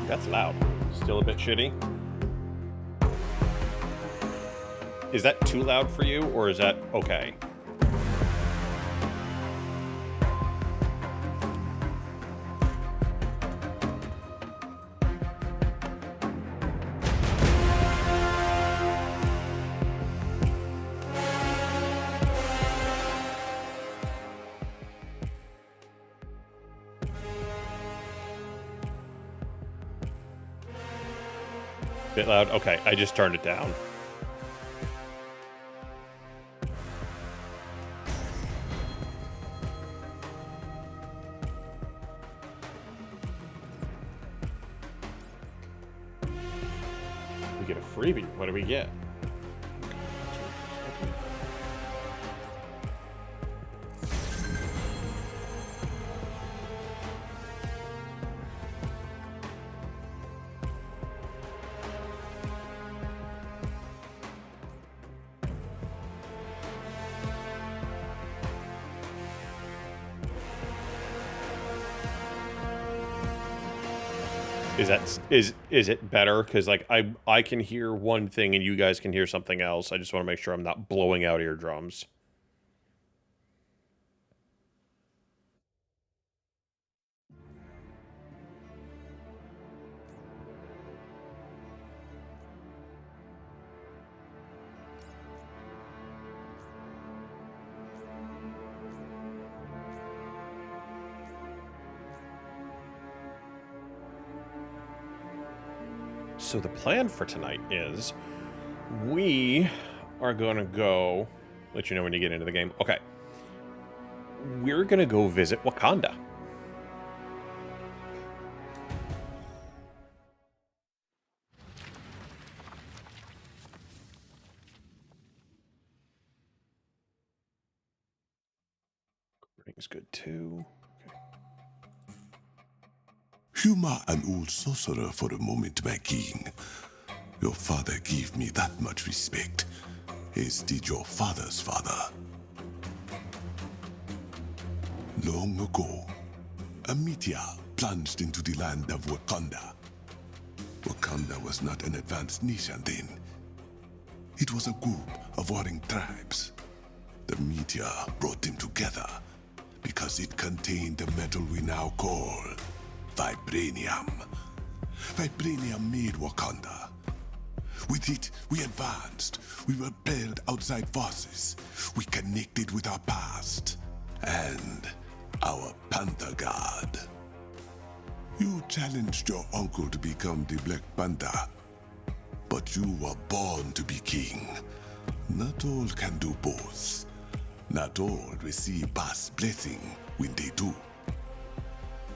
That's loud. Still a bit shitty. Is that too loud for you, or is that okay? Bit loud? Okay, I just turned it down. We get a freebie. What do we get? Is it better? Because like I can hear one thing and you guys can hear something else. I just want to make sure I'm not blowing out eardrums. So the plan for tonight is we are going to go, let you know when you get into the game. Okay. We're going to go visit Wakanda. Bring's good too. Humor an old sorcerer for a moment, my king. Your father gave me that much respect, as did your father's father. Long ago, a meteor plunged into the land of Wakanda. Wakanda was not an advanced nation then. It was a group of warring tribes. The meteor brought them together because it contained the metal we now call vibranium. Vibranium made Wakanda. With it, we advanced. We repelled outside forces. We connected with our past and our Panther God. You challenged your uncle to become the Black Panther, but you were born to be king. Not all can do both. Not all receive past blessing when they do.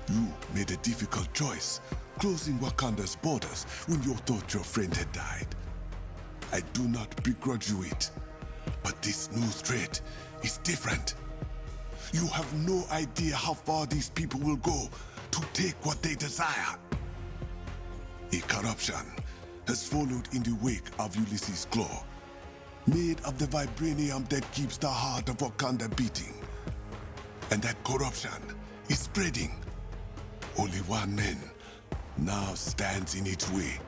You made a difficult choice, closing Wakanda's borders when you thought your friend had died. I do not begrudge you it, but this new threat is different. You have no idea how far these people will go to take what they desire. A corruption has followed in the wake of Ulysses' Claw, made of the vibranium that keeps the heart of Wakanda beating. And that corruption is spreading. Only one man now stands in its way.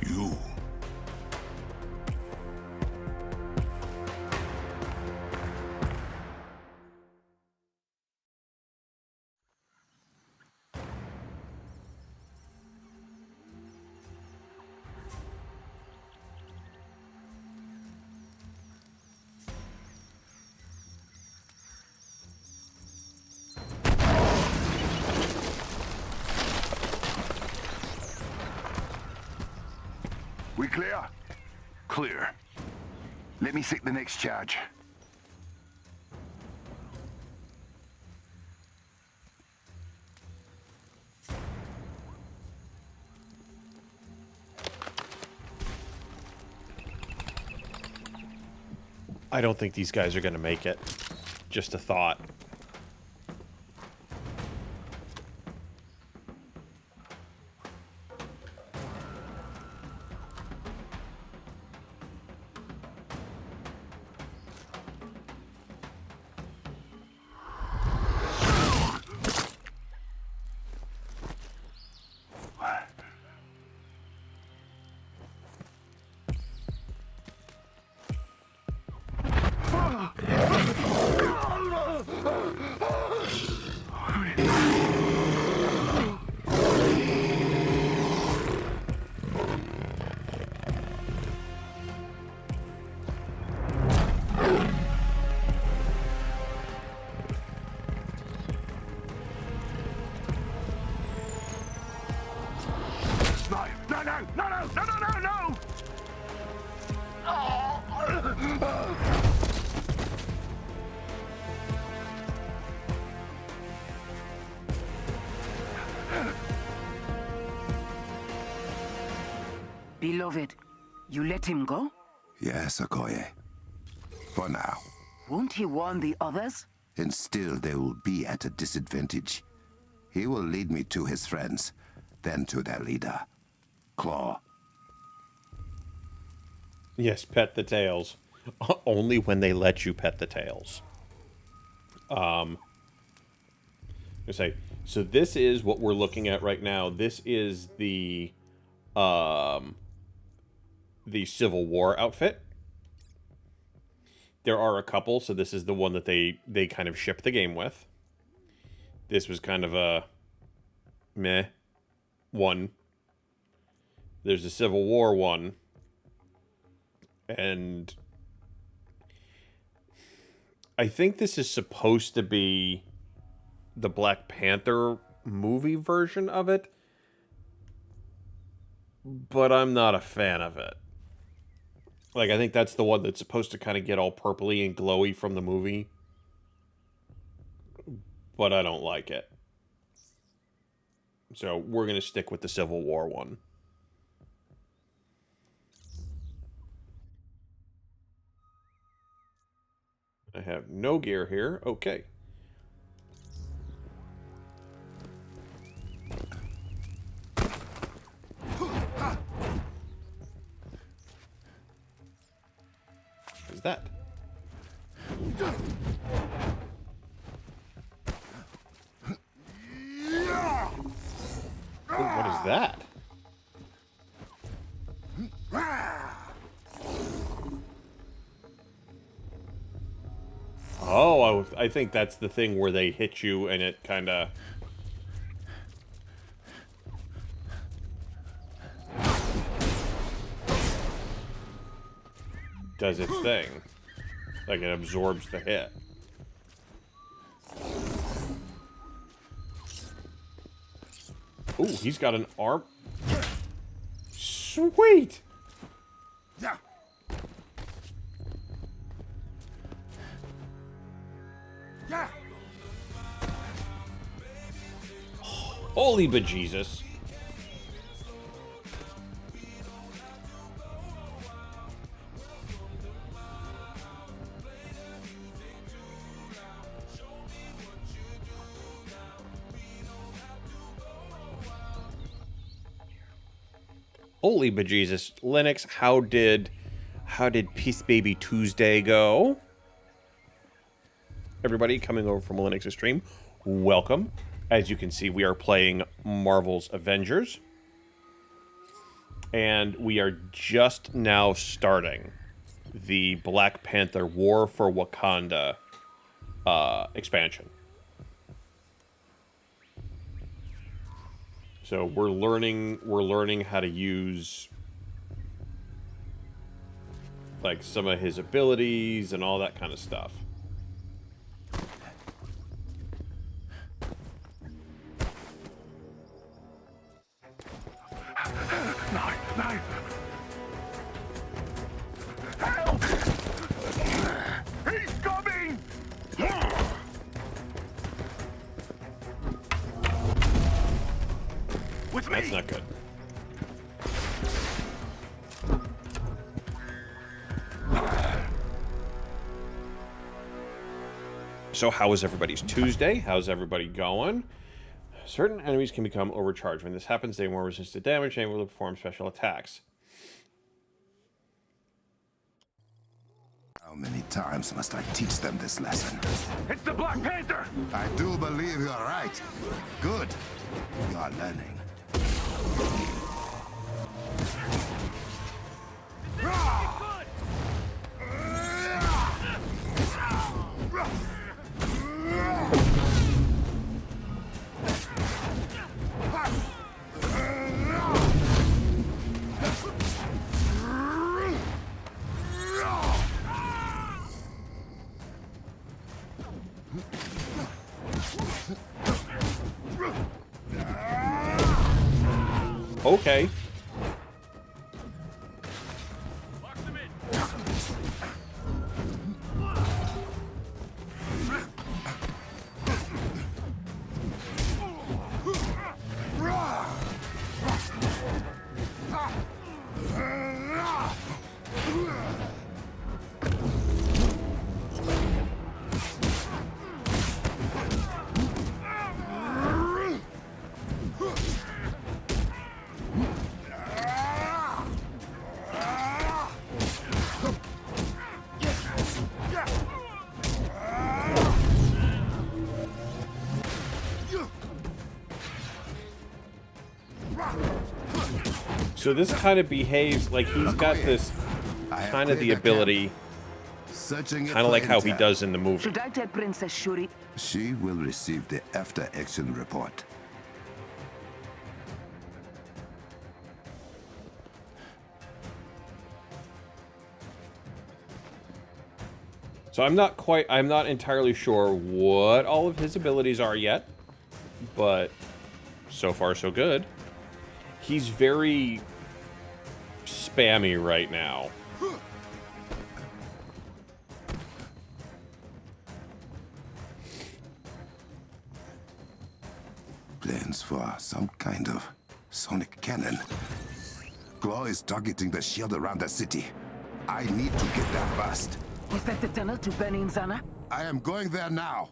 You. We clear? Clear. Let me set the next charge. I don't think these guys are going to make it. Just a thought. No, no, no, no, no, no, no, no! Beloved, you let him go? Yes, Okoye. For now. Won't he warn the others? And still they will be at a disadvantage. He will lead me to his friends, then to their leader, Claw. Yes, pet the tails. Only when they let you pet the tails. I say, so this is what we're looking at right now. This is the Civil War outfit. There are a couple, so this is the one that they kind of ship the game with. This was kind of a meh one. There's a Civil War one. And I think this is supposed to be the Black Panther movie version of it. But I'm not a fan of it. Like, I think that's the one that's supposed to kind of get all purpley and glowy from the movie. But I don't like it. So we're going to stick with the Civil War one. I have no gear here. Okay. What is that? Oh, what is that? Oh, I think that's the thing where they hit you and it kind of... does its thing. Like, it absorbs the hit. Ooh, he's got an arm. Sweet! Yeah. Yeah. Holy bejesus. Holy bejesus. Linux, how did Peace Baby Tuesday go? Everybody coming over from Linux stream, welcome. As you can see, we are playing Marvel's Avengers. And we are just now starting the Black Panther War for Wakanda expansion. So we're learning how to use like some of his abilities and all that kind of stuff. Knife! Help! He's coming! With me! That's not good. So how is everybody's Tuesday? How's everybody going? Certain enemies can become overcharged. When this happens, they are more resistant to damage and able to perform special attacks. How many times must I teach them this lesson? It's the Black Panther! I do believe you're right. Good. You are learning. Okay. So this kind of behaves like he's got this kind of the ability, kind of like how he does in the movie. Should I tell Princess Shuri? She will receive the after-action report. So I'm not entirely sure what all of his abilities are yet, but so far so good. He's very spammy right now. Plans for some kind of sonic cannon. Claw is targeting the shield around the city. I need to get there fast. Is that the tunnel to Beninzana? I am going there now.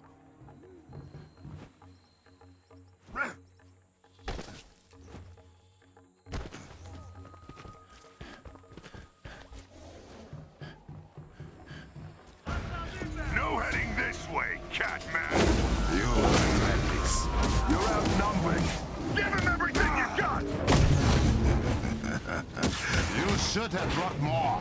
No heading this way, Catman. You madness. You're outnumbered. Give him everything you got. You should have brought more.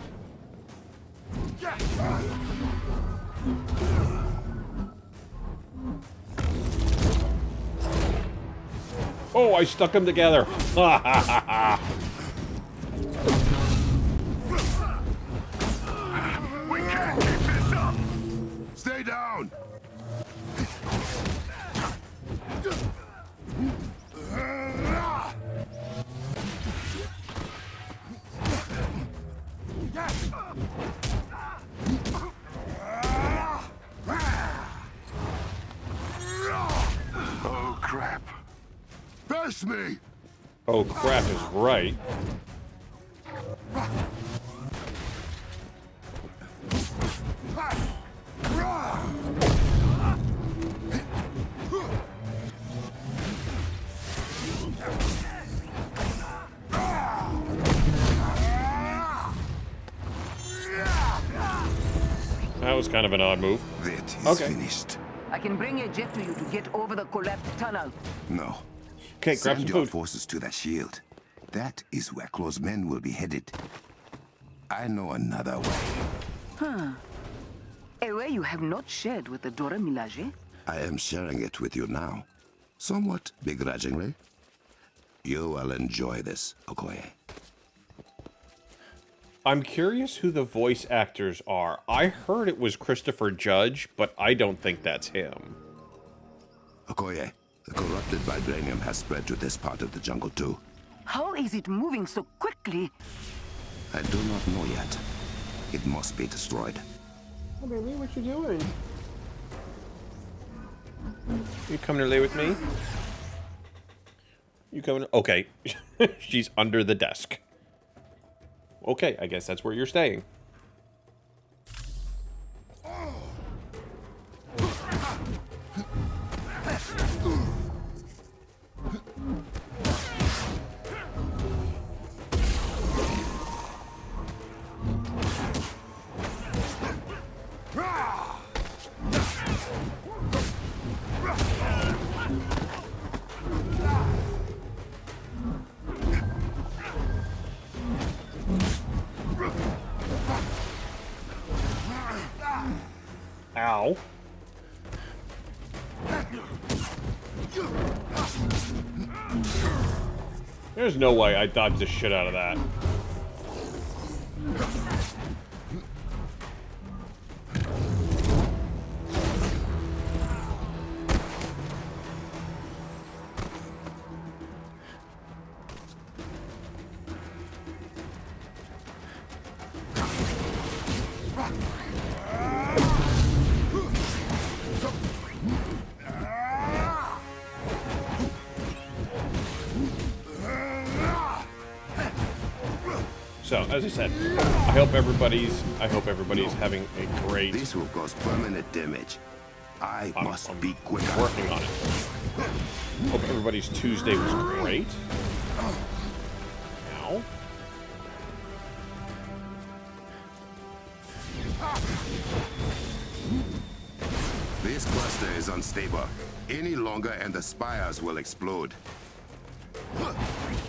Oh, I stuck them together. We can't keep this up. Stay down. Oh, crap. Face me. Oh, crap is right. That was kind of an odd move. That is Okay. finished. I can bring a jet to you to get over the collapsed tunnel. No. Okay, grab Send some your food. forces to that shield. That is where Claw's men will be headed. I know another way. A way you have not shared with the Dora Milaje? I am sharing it with you now. Somewhat begrudgingly. You will enjoy this, Okoye. I'm curious who the voice actors are. I heard it was Christopher Judge, but I don't think that's him. Okoye, the corrupted vibranium has spread to this part of the jungle too. How is it moving so quickly? I do not know yet. It must be destroyed. Oh, baby, what you doing? You coming to lay with me? You coming? Okay. She's under the desk. Okay, I guess that's where you're staying. Ow. There's no way I dodged the shit out of that. So, as I said, I hope everybody's having a great. This will cause permanent damage. I must be quicker. Working on it. Hope everybody's Tuesday was great. Ow. This cluster is unstable. Any longer and the spires will explode.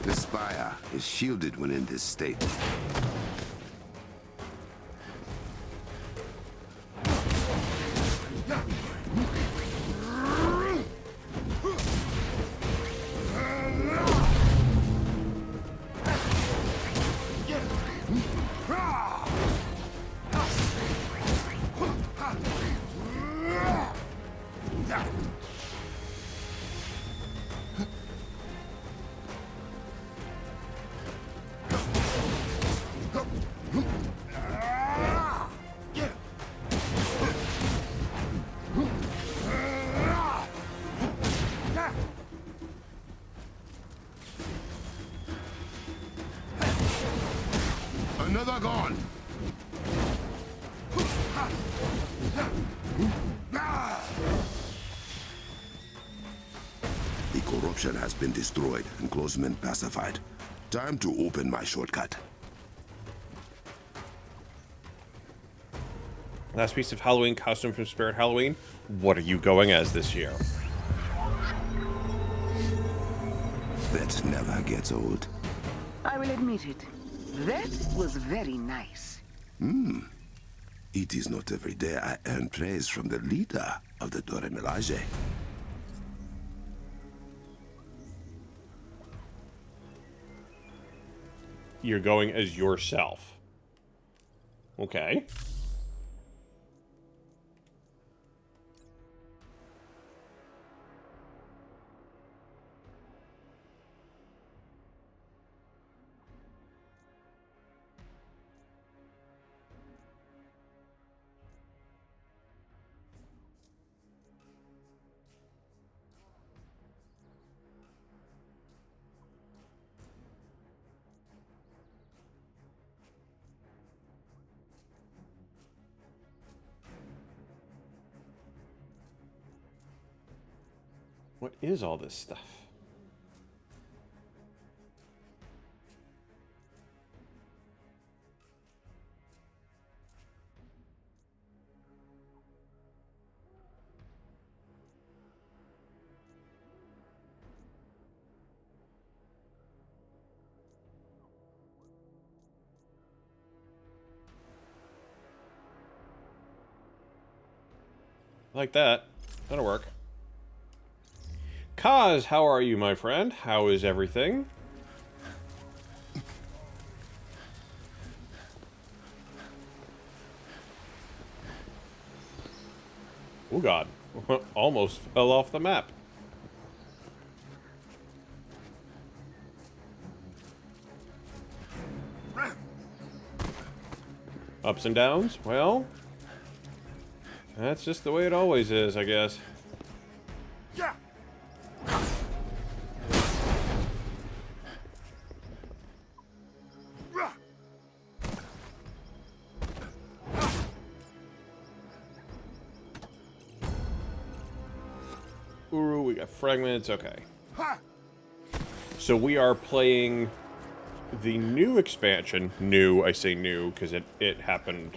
The spire is shielded when in this state. Another gone. The corruption has been destroyed and close-men pacified. Time to open my shortcut. Last piece of Halloween costume from Spirit Halloween. What are you going as this year? That never gets old. I will admit it. That was very nice. It is not every day I earn praise from the leader of the Dora Milaje. You're going as yourself. Okay. What is all this stuff? Like that. That'll work. Kaz, how are you, my friend? How is everything? Oh god. Almost fell off the map. Ups and downs? Well, that's just the way it always is, I guess. Uru, we got fragments, okay. So we are playing the new expansion. New, I say new, because it happened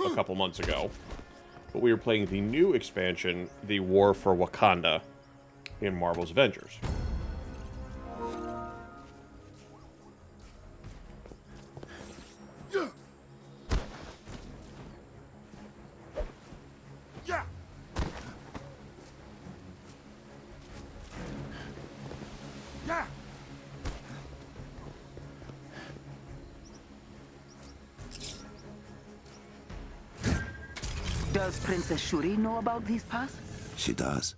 a couple months ago. But we are playing the new expansion, the War for Wakanda, in Marvel's Avengers. Does Princess Shuri know about these paths? She does.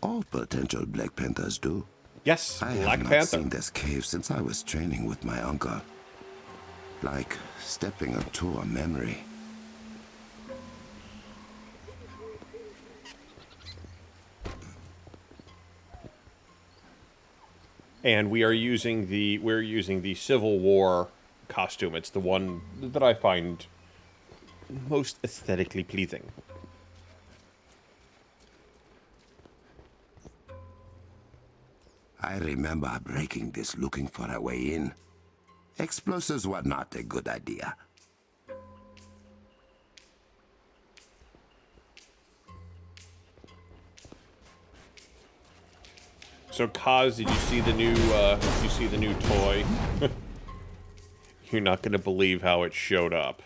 All potential Black Panthers do. Yes, I Black have not Panther. seen this cave since I was training with my uncle. Like stepping into a memory. And we're using the Civil War costume. It's the one that I find most aesthetically pleasing. I remember breaking this looking for a way in. Explosives were not a good idea. So, Kaz, did you see the new toy? You're not going to believe how it showed up.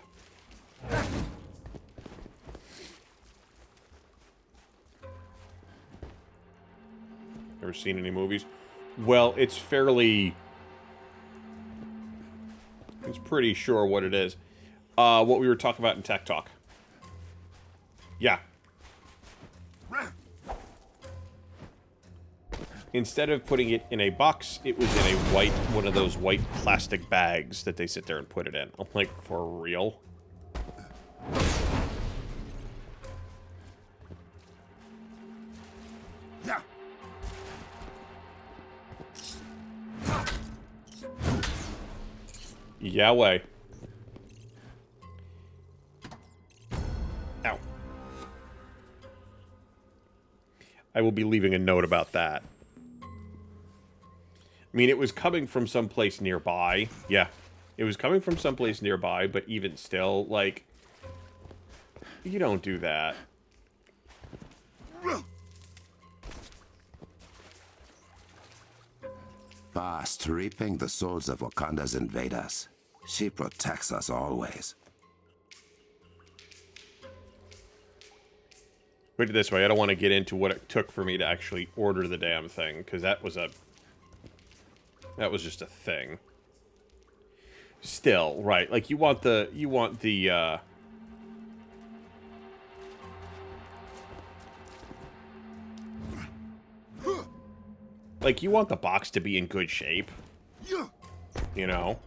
Ever seen any movies? Well, it's pretty sure what it is. What we were talking about in Tech Talk. Yeah. Instead of putting it in a box, it was in a one of those white plastic bags that they sit there and put it in. I'm like, for real? Yahweh. Ow. I will be leaving a note about that. I mean, it was coming from someplace nearby. Yeah. It was coming from someplace nearby, but even still, like, you don't do that. Past reaping the souls of Wakanda's invaders. She protects us always. Put it this way, I don't want to get into what it took for me to actually order the damn thing, because that was just a thing. Still, right, like, you want the, like, you want the box to be in good shape. You know?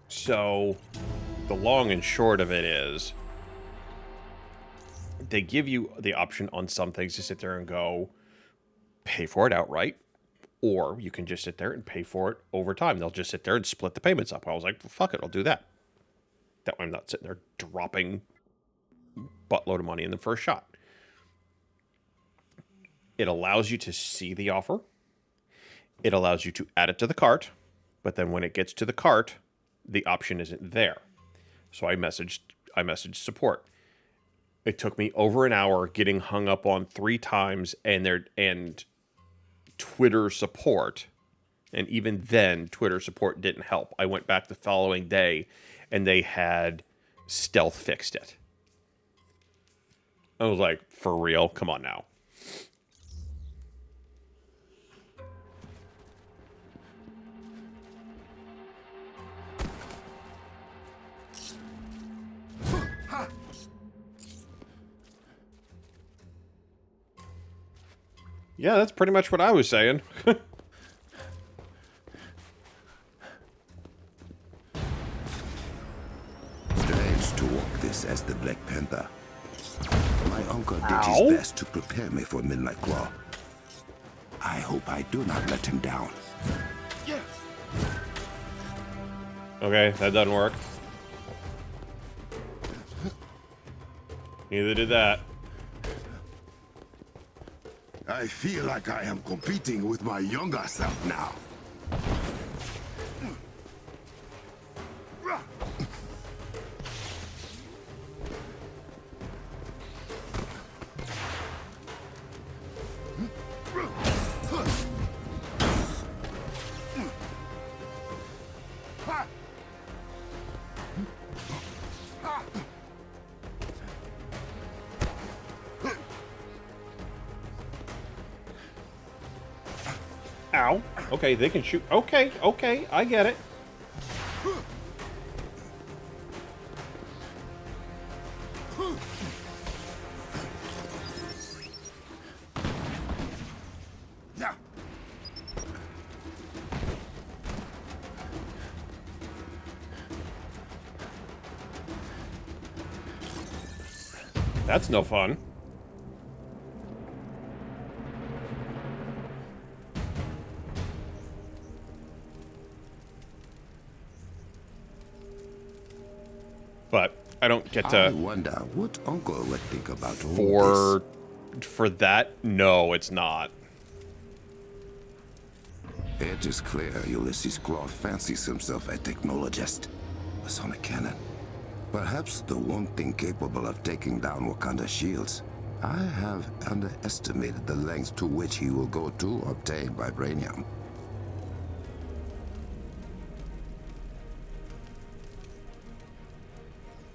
So, the long and short of it is, they give you the option on some things to sit there and go, pay for it outright, or you can just sit there and pay for it over time. They'll just sit there and split the payments up. I was like, well, fuck it, I'll do that. That way I'm not sitting there dropping a buttload of money in the first shot. It allows you to see the offer. It allows you to add it to the cart, but then when it gets to the cart, the option isn't there. So I messaged support. It took me over an hour getting hung up on 3 times and Twitter support. And even then, Twitter support didn't help. I went back the following day and they had stealth fixed it. I was like, for real? Come on now. Yeah, that's pretty much what I was saying. Strange to walk this as the Black Panther. My uncle did Ow. his best to prepare me for Midnight Claw. I hope I do not let him down. Okay, that doesn't work. Neither did that. I feel like I am competing with my younger self now. Ow. Okay, they can shoot. Okay, okay, I get it. That's no fun. But I don't get to. I wonder what Uncle would think about all this. For that, no, it's not. It is clear Ulysses Claw fancies himself a technologist, a sonic cannon. Perhaps the one thing capable of taking down Wakanda's shields. I have underestimated the lengths to which he will go to obtain vibranium.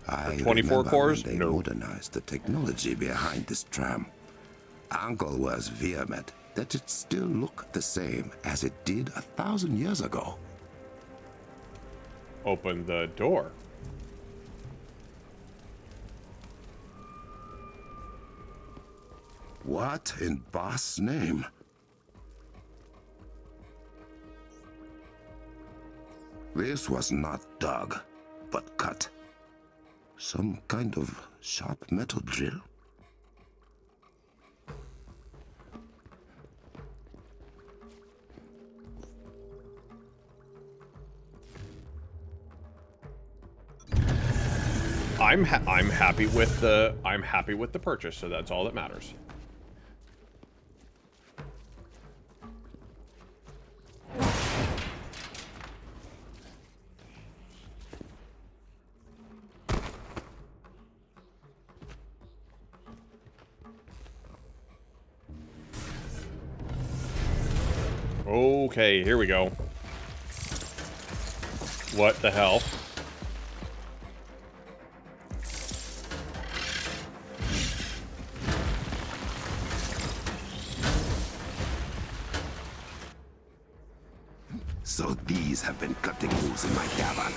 I 24 remember cores? when they No. modernized the technology behind this tram. Uncle was vehement that it still looked the same as it did 1,000 years ago. Open the door. What in Boss' name? This was not dug, but cut. Some kind of sharp metal drill? I'm happy with the purchase, so that's all that matters. Okay, here we go. What the hell? So these have been cutting holes in my cavern.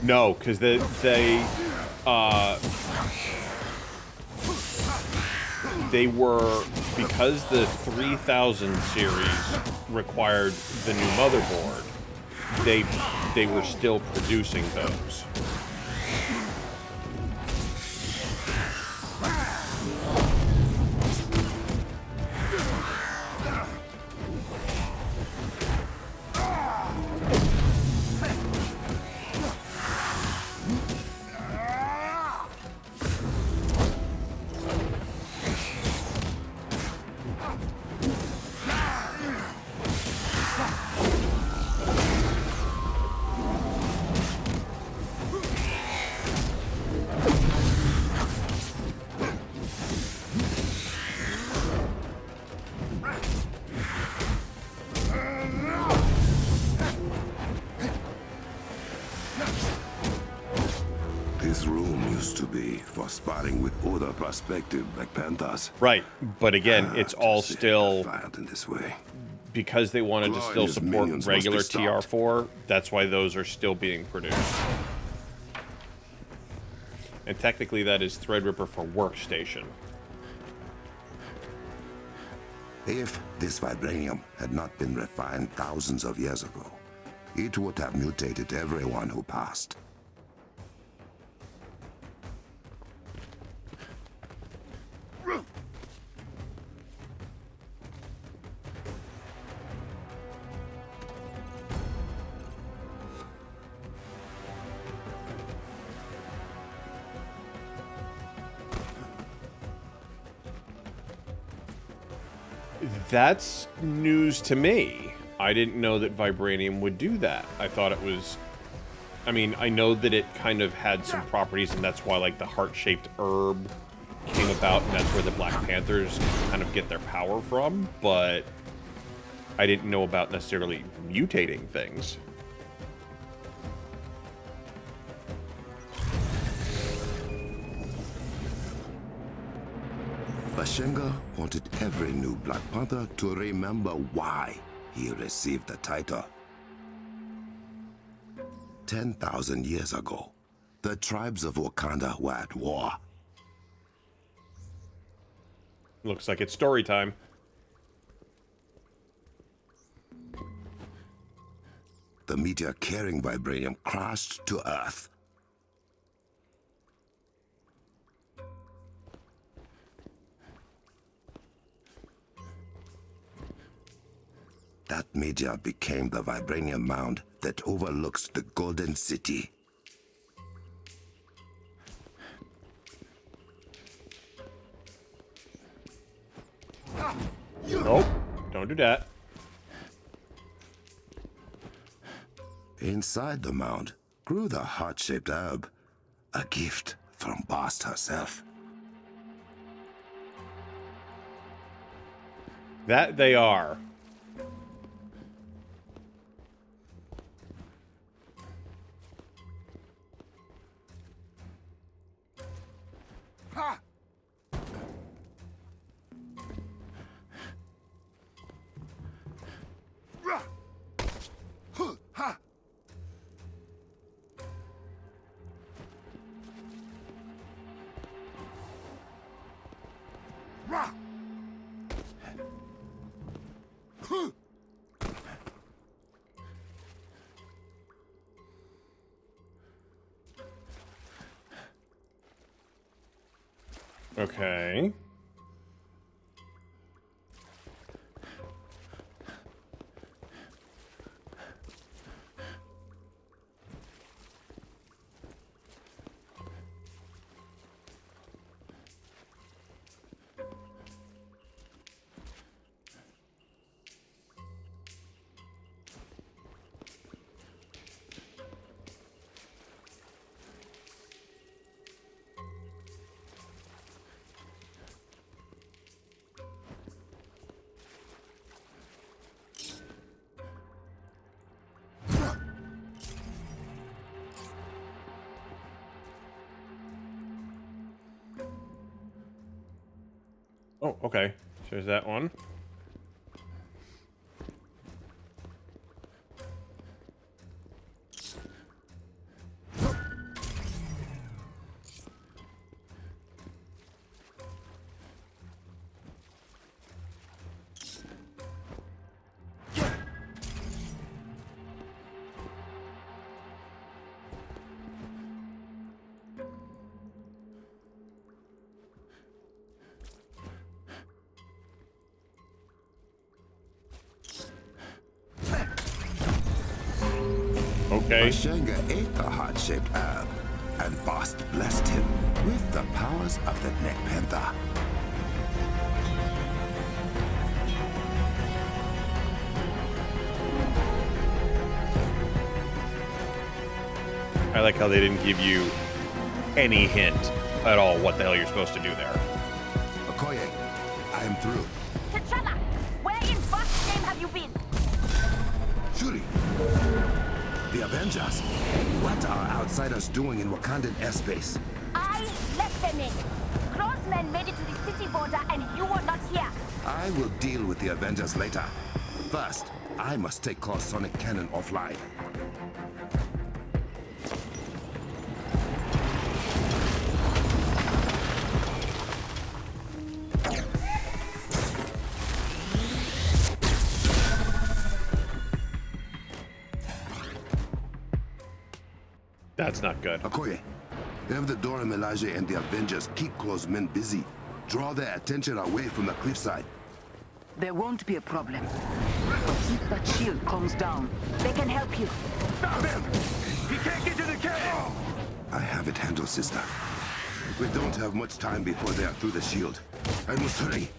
No, because they were, because the 3000 series required the new motherboard, they were still producing those. This room used to be for sparring with other prospective Black Panthers. Right, but again, it's all To see still, fired in this way. because they wanted to Claw and still his support minions must be regular stopped. TR4, that's why those are still being produced. And technically that is Threadripper for Workstation. If this vibranium had not been refined thousands of years ago, it would have mutated everyone who passed. That's news to me. I didn't know that vibranium would do that. I thought it was... I mean, I know that it kind of had some properties, and that's why, like, the heart-shaped herb came about, and that's where the Black Panthers kind of get their power from, but I didn't know about necessarily mutating things. Bashenga wanted every new Black Panther to remember why he received the title. 10,000 years ago, the tribes of Wakanda were at war. Looks like it's story time. the meteor carrying vibranium crashed to Earth. That meteor became the vibranium mound that overlooks the Golden City. Nope. Don't do that. Inside the mound grew the heart-shaped herb, a gift from Bast herself. That they are. Okay. Oh, okay. So there's that one. Okay. Ashenga ate the heart-shaped herb, and Bast blessed him with the powers of the Neck Panther. I like how they didn't give you any hint at all what the hell you're supposed to do there. Okoye, I am through. T'Challa, where in Bast's name have you been? Shuri, the Avengers. What are outsiders doing in Wakandan airspace? I let them in. Crossmen made it to the city border and you were not here. I will deal with the Avengers later. First, I must take Claw's sonic cannon offline. That's not good. Okoye, have the Dora Milaje and the Avengers keep Claw's men busy. Draw their attention away from the cliffside. There won't be a problem. But if that shield comes down, they can help you. Stop him! He can't get to the cave! I have it handled, sister. We don't have much time before they are through the shield. I must hurry.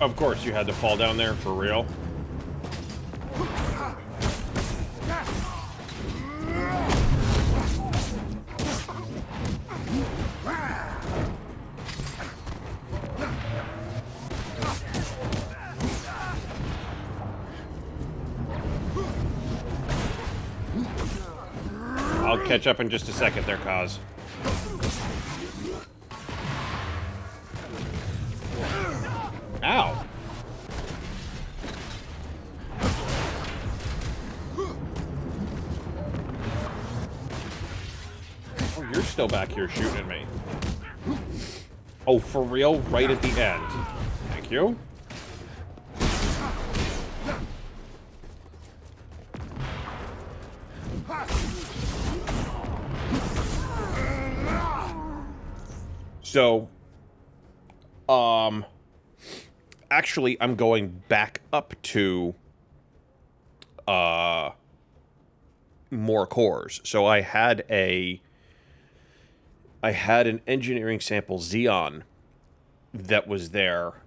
Of course, you had to fall down there for real. I'll catch up in just a second there, Kaz. Ow. Oh, you're still back here shooting at me. Oh, for real? Right at the end. Thank you. So, actually, I'm going back up to, more cores. So I had an engineering sample Xeon that was there,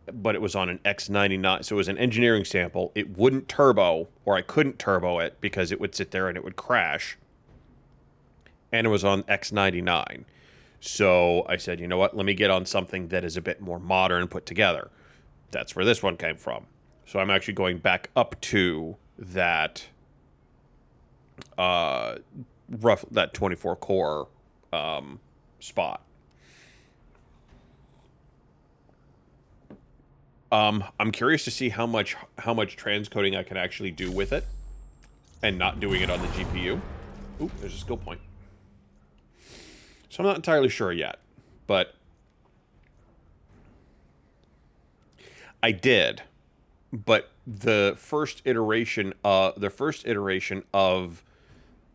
but it was on an X99. So it was an engineering sample. It wouldn't turbo, or I couldn't turbo it because it would sit there and it would crash. And it was on X99. So I said, you know what, let me get on something that is a bit more modern put together. That's where this one came from. So I'm actually going back up to that that 24 core spot. I'm curious to see how much transcoding I can actually do with it and not doing it on the GPU. Ooh, there's a skill point. So I'm not entirely sure yet, but I did. But the first iteration of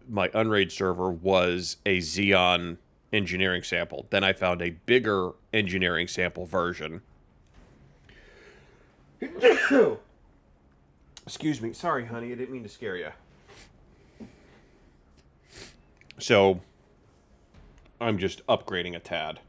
my Unraid server was a Xeon engineering sample. Then I found a bigger engineering sample version. Excuse me. Sorry, honey. I didn't mean to scare you. So I'm just upgrading a tad.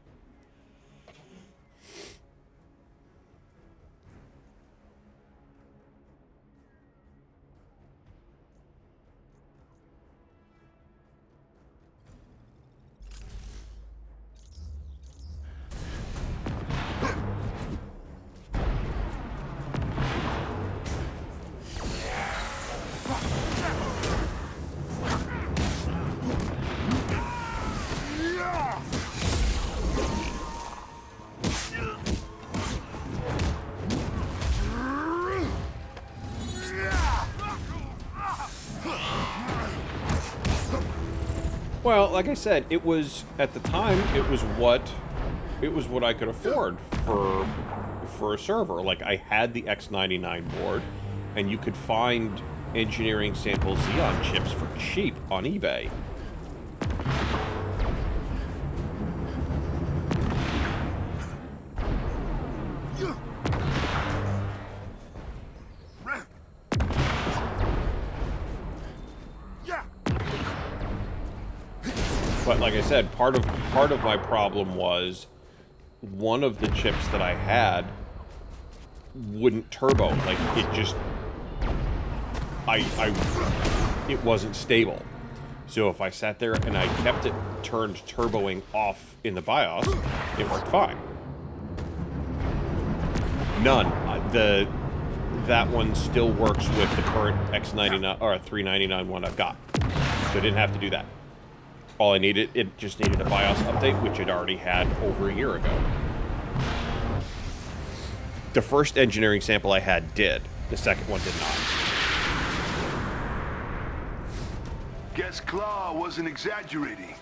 Well, like I said, it was at the time it was what I could afford for a server. Like I had the X99 board, and you could find engineering sample Xeon chips for cheap on eBay. But like I said, part of my problem was one of the chips that I had wouldn't turbo. Like it just, it wasn't stable. So if I sat there and I kept it turned turboing off in the BIOS, it worked fine. None. That one still works with the current X99 or 399 one I've got. So I didn't have to do that. All I needed, it just needed a BIOS update, which it already had over a year ago. The first engineering sample I had did. The second one did not. Guess Claw wasn't exaggerating.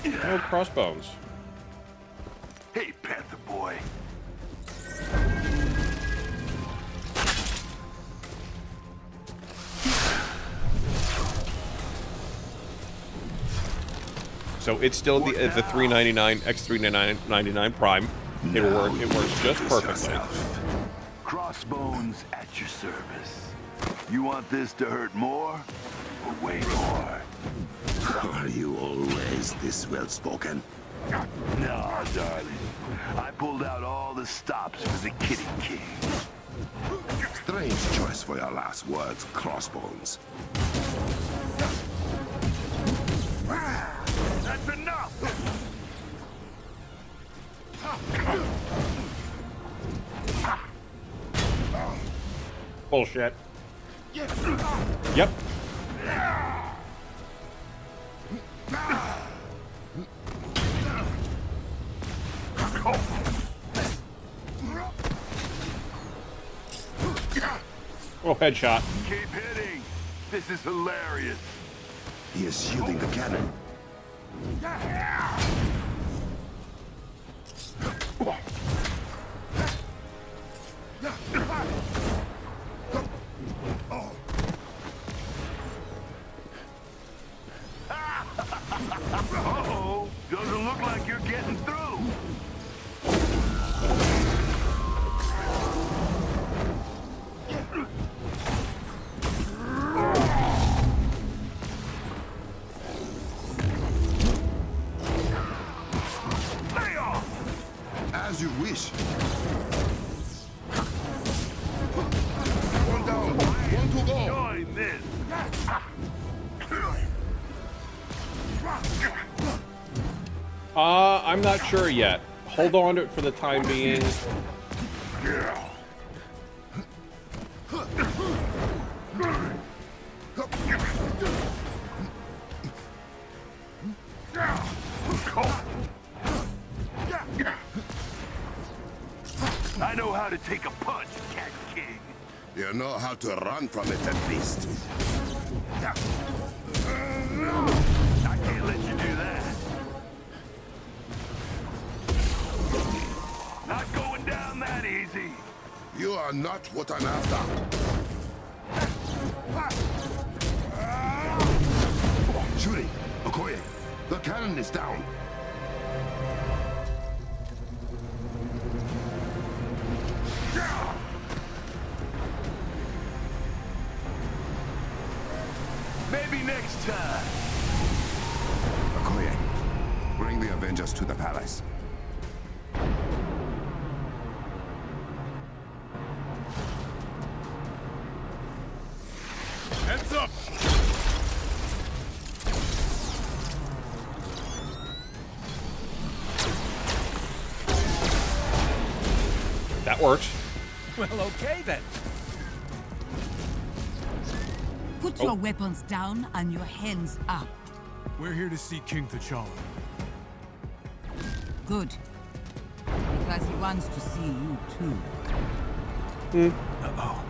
Oh, crossbones. Hey, Panther boy. So it's still the 399 X399 Prime. It works just perfectly. Crossbones at your service. You want this to hurt more, or way more? Are you always this well-spoken? No, darling. I pulled out all the stops for the Kitty King. Strange choice for your last words, Crossbones. That's enough! Bullshit. Yep. Oh, headshot. Keep hitting. This is hilarious. He is shielding the cannon. Uh-oh. Doesn't look like you're getting through. Lay off. As you wish. One down. One to go. Join this. I'm not sure yet. Hold on to it for the time being. I know how to take a punch, Cat King. You know how to run from it at least. I can't let you do that. Not going down that easy. You are not what I'm after. Shuri, Okoye, the cannon is down. Maybe next time. Okoye, bring the Avengers to the palace. Heads up. That works. Well, okay then. Put your weapons down and your hands up. We're here to see King T'Challa. Good. Because he wants to see you too. Uh-oh.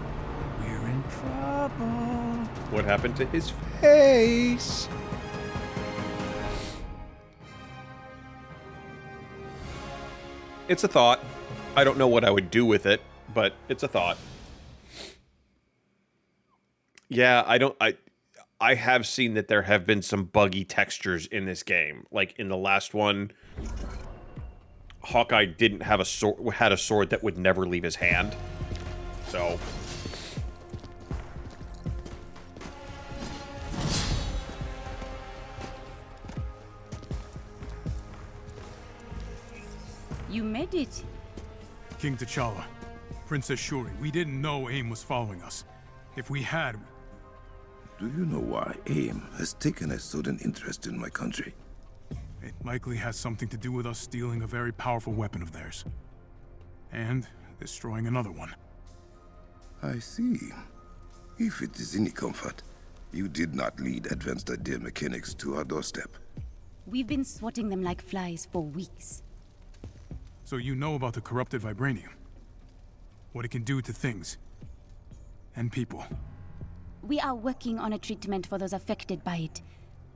We're in trouble. What happened to his face? It's a thought. I don't know what I would do with it, but it's a thought. Yeah, I have seen that there have been some buggy textures in this game. Like in the last one, Hawkeye didn't have a sword, had a sword that would never leave his hand. So You made it. King T'Challa, Princess Shuri, we didn't know AIM was following us. If we had... Do you know why AIM has taken a sudden interest in my country? It likely has something to do with us stealing a very powerful weapon of theirs. And destroying another one. I see. If it is any comfort, you did not lead advanced idea mechanics to our doorstep. We've been swatting them like flies for weeks. So you know about the corrupted vibranium? What it can do to things. And people. We are working on a treatment for those affected by it,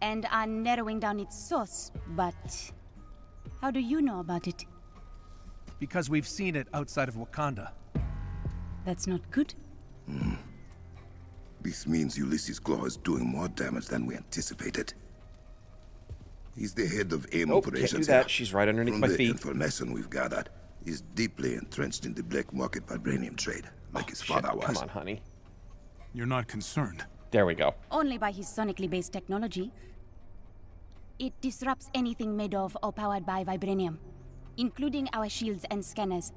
and are narrowing down its source, but... How do you know about it? Because we've seen it outside of Wakanda. That's not good. This means Ulysses Claw is doing more damage than we anticipated. He's the head of AIM oh, can't do operations. that. here. She's right underneath From my the feet. information we've gathered, he's deeply entrenched in the black market vibranium trade, like his Shit, father was. come on, honey. You're not concerned. There we go. Only by his sonically based technology. It disrupts anything made of or powered by vibranium, including our shields and scanners.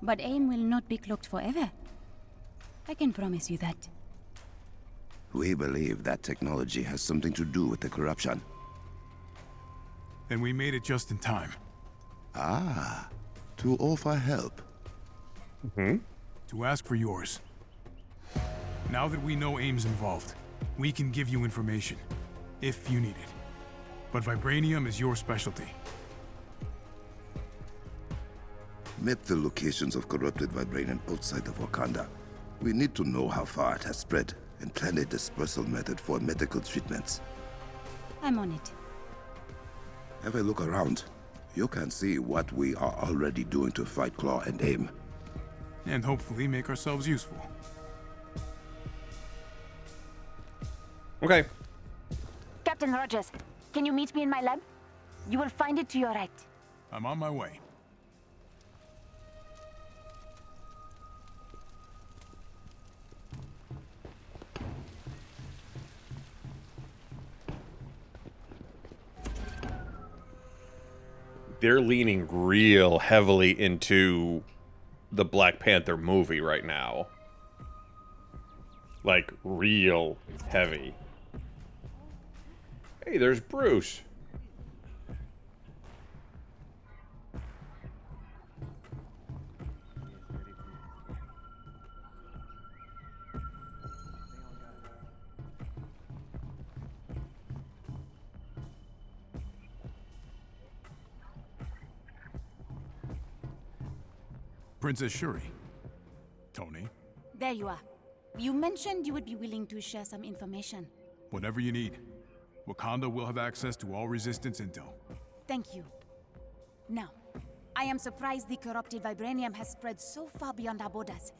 But AIM will not be cloaked forever. I can promise you that. We believe that technology has something to do with the corruption. Then we made it just in time. Ah, to offer help. To ask for yours. Now that we know AIM's involved, we can give you information. If you need it. But vibranium is your specialty. Map the locations of corrupted vibranium outside of Wakanda. We need to know how far it has spread and plan a dispersal method for medical treatments. I'm on it. Have a look around. You can see what we are already doing to fight Claw and AIM. And hopefully make ourselves useful. Okay. Captain Rogers, can you meet me in my lab? You will find it to your right. I'm on my way. They're leaning real heavily into the Black Panther movie right now. Like, real heavy. Hey, there's Bruce. Princess Shuri. Tony, There you are. You mentioned you would be willing to share some information. whatever you need. Wakanda will have access to all Resistance intel. Thank you. Now, I am surprised the corrupted vibranium has spread so far beyond our borders.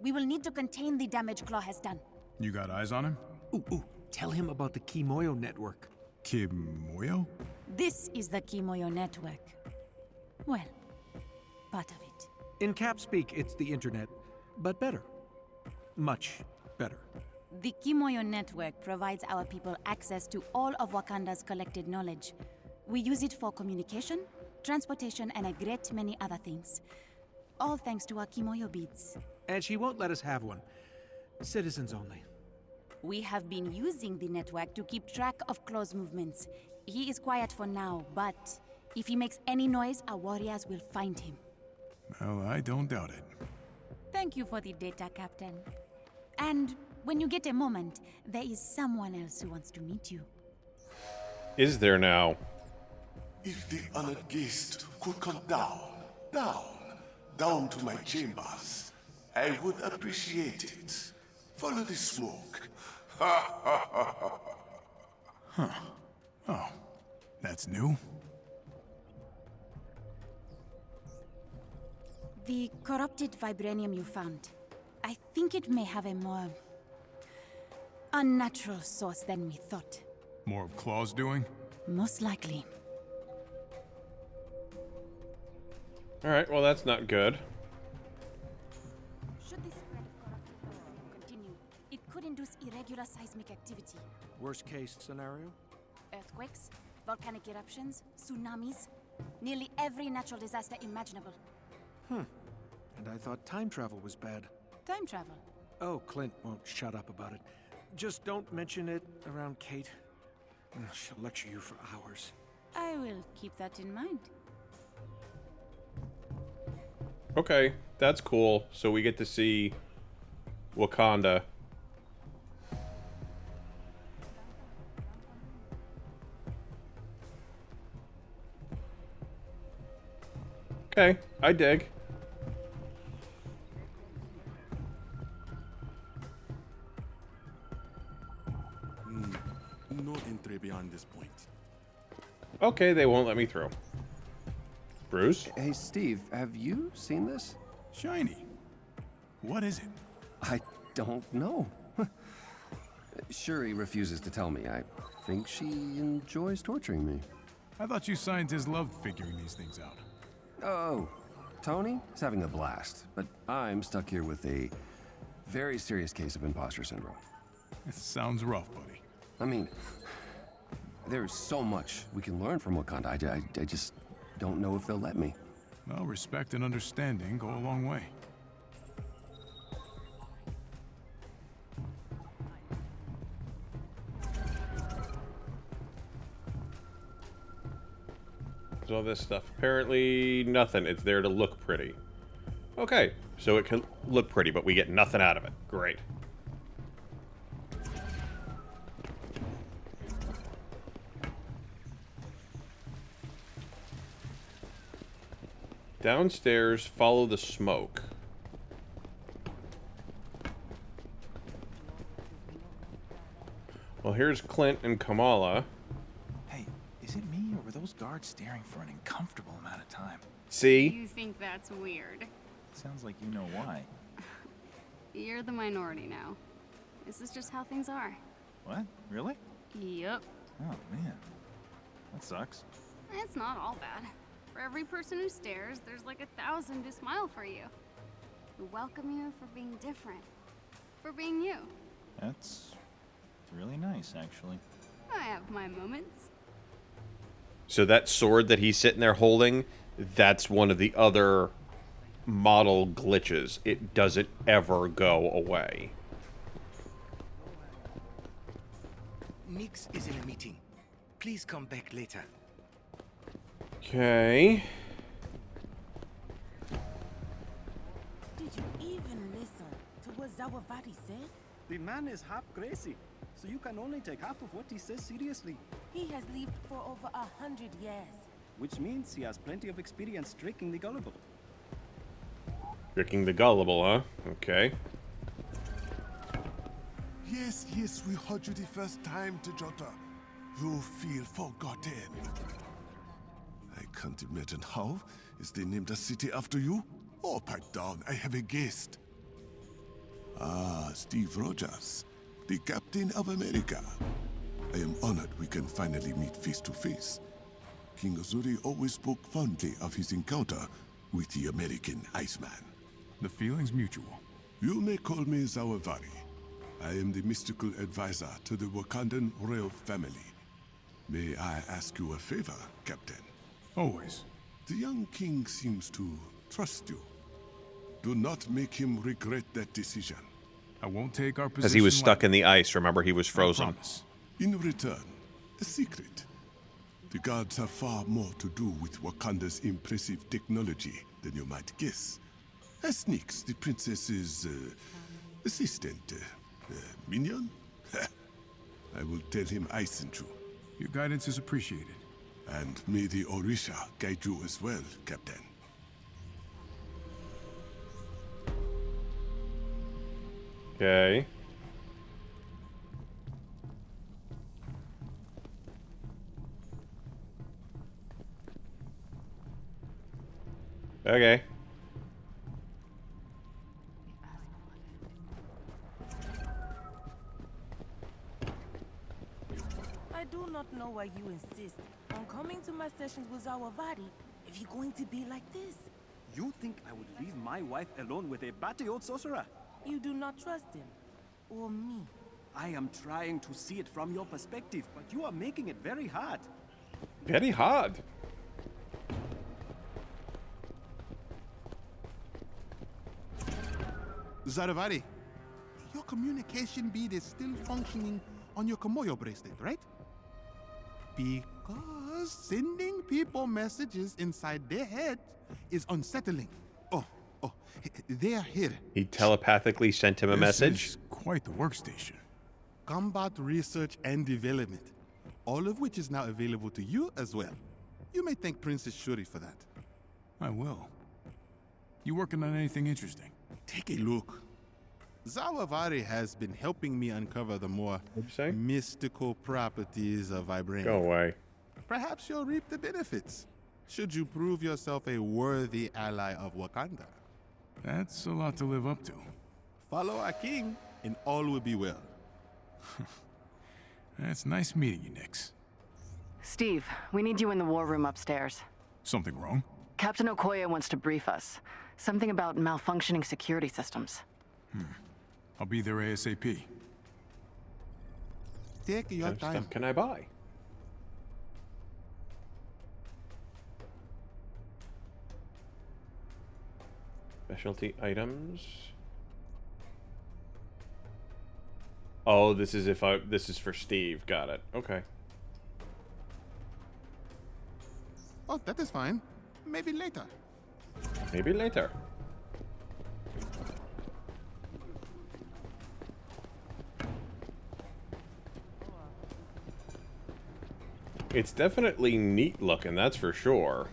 We will need to contain the damage Claw has done. You got eyes on him? Ooh, tell him about the Kimoyo network. Kimoyo? This is the Kimoyo network. Well, part of it. In cap speak, it's the internet, but better. Much better. The Kimoyo network provides our people access to all of Wakanda's collected knowledge. We use it for communication, transportation, and a great many other things. All thanks to our Kimoyo beads. And she won't let us have one. Citizens only. We have been using the network to keep track of Claw's movements. He is quiet for now, but if he makes any noise, our warriors will find him. Well, I don't doubt it. Thank you for the data, Captain. And when you get a moment, there is someone else who wants to meet you. Is there now? If the honored guest could come down to my chambers, I would appreciate it. Follow the smoke. Oh, that's new? The corrupted vibranium you found, I think it may have a more unnatural source than we thought. More of Claw's doing? Most likely. Alright, well that's not good. Should this spread of corrupted vibranium continue, it could induce irregular seismic activity. Worst case scenario? Earthquakes, volcanic eruptions, tsunamis, nearly every natural disaster imaginable. And I thought time travel was bad. Time travel. Oh, Clint won't shut up about it. Just don't mention it around Kate. She'll lecture you for hours. I will keep that in mind. Okay, that's cool. So we get to see Wakanda. Okay, I dig. No entry beyond this point. Okay, they won't let me through. Bruce? Hey, Steve, have you seen this? Shiny. What is it? I don't know. Shuri refuses to tell me. I think she enjoys torturing me. I thought you scientists loved figuring these things out. Oh, Tony is having a blast, but I'm stuck here with a very serious case of imposter syndrome. It sounds rough, buddy. I mean, there's so much we can learn from Wakanda. I just don't know if they'll let me. Well, respect and understanding go a long way. There's all this stuff. Apparently nothing. It's there to look pretty. Okay, so it can look pretty, but we get nothing out of it. Great. Downstairs, follow the smoke. Well, here's Clint and Kamala. Hey, is it me, or were those guards staring for an uncomfortable amount of time? See? You think that's weird? Sounds like you know why. You're the minority now. This is just how things are. What? Really? Yup. Oh, man. That sucks. It's not all bad. For every person who stares, there's like 1,000 who smile for you. Who welcome you for being different. For being you. That's really nice, actually. I have my moments. So that sword that he's sitting there holding, that's one of the other model glitches. It doesn't ever go away. Nix is in a meeting. Please come back later. Okay. Did you even listen to what Zawavati said? The man is half crazy, so you can only take half of what he says seriously. He has lived for over 100 years. Which means he has plenty of experience tricking the gullible. Tricking the gullible, huh? Okay. Yes, we heard you the first time, Tejota. You feel forgotten. I can't imagine how. Is they named a city after you? Oh, pipe down, I have a guest. Ah, Steve Rogers, the Captain of America. I am honored we can finally meet face to face. King Azuri always spoke fondly of his encounter with the American Iceman. The feeling's mutual. You may call me Zawavari. I am the mystical advisor to the Wakandan royal family. May I ask you a favor, Captain? Always. The young king seems to trust you. Do not make him regret that decision. I won't take our position. Because he was stuck in the ice. Remember, he was frozen. I promise. In return, a secret. The gods have far more to do with Wakanda's impressive technology than you might guess. As Nix, the princess's assistant, minion? I will tell him I sent you. Your guidance is appreciated. And may the Orisha guide you as well, Captain. Okay. Okay. I do not know why you insist on coming to my sessions with Zawavati if you're going to be like this. You think I would leave my wife alone with a batty old sorcerer? You do not trust him. Or me. I am trying to see it from your perspective, but you are making it very hard. Very hard. Zaravari, your communication bead is still functioning on your Komoyo bracelet, right? Because sending people messages inside their head is unsettling. Oh, they are here. He telepathically sent him a message. This is quite the workstation. Combat research and development, all of which is now available to you as well. You may thank Princess Shuri for that. I will. You working on anything interesting? Take a look. Zawavari has been helping me uncover the more mystical properties of vibranium. Go away. Perhaps you'll reap the benefits, should you prove yourself a worthy ally of Wakanda. That's a lot to live up to. Follow our king, and all will be well. It's nice meeting you, Nix. Steve, we need you in the war room upstairs. Something wrong? Captain Okoye wants to brief us. Something about malfunctioning security systems. I'll be there ASAP. Take your What kind of time. stuff can I buy? Specialty items. Oh, this is this is for Steve. Got it. Okay. Oh, that is fine. Maybe later. Maybe later. It's definitely neat looking, that's for sure.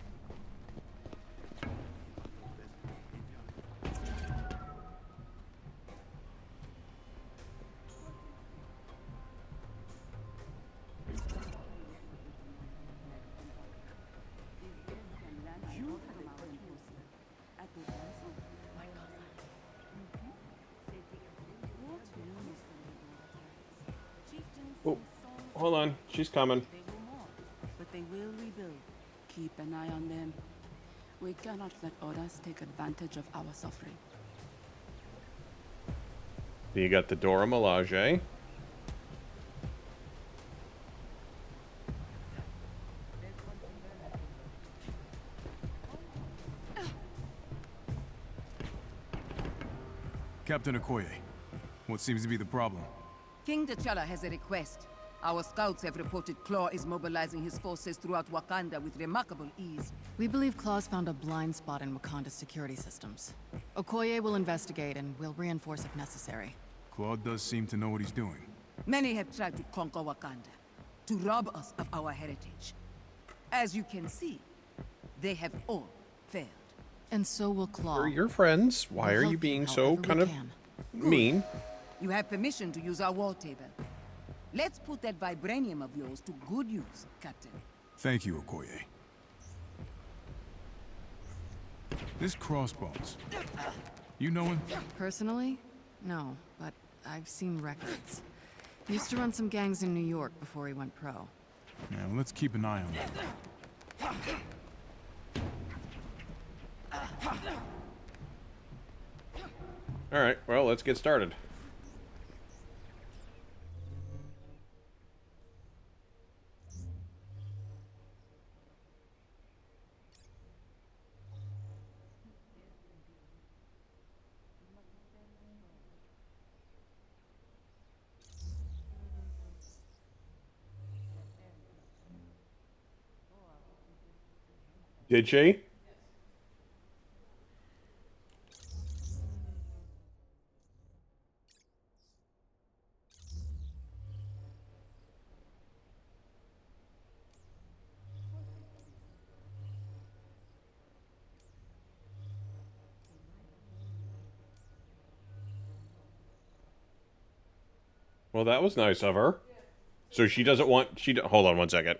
hold on. She's coming. They will mourn, but they will rebuild. Keep an eye on them. We cannot let others take advantage of our suffering. You got the Dora Milaje. Captain Okoye, what seems to be the problem? King T'Challa has a request. Our scouts have reported Claw is mobilizing his forces throughout Wakanda with remarkable ease. We believe Claw's found a blind spot in Wakanda's security systems. Okoye will investigate and will reinforce if necessary. Claude does seem to know what he's doing. Many have tried to conquer Wakanda, to rob us of our heritage. As you can see, they have all failed. And so will Claw. We're your friends. Why are you being so kind of mean? You have permission to use our wall table. Let's put that vibranium of yours to good use, Captain. Thank you, Okoye. This Crossbones. You know him? Personally? No, but I've seen records. Used to run some gangs in New York before he went pro. Yeah, well, let's keep an eye on him. All right, well, let's get started. Did she? Well, that was nice of her. So she doesn't want... Hold on one second.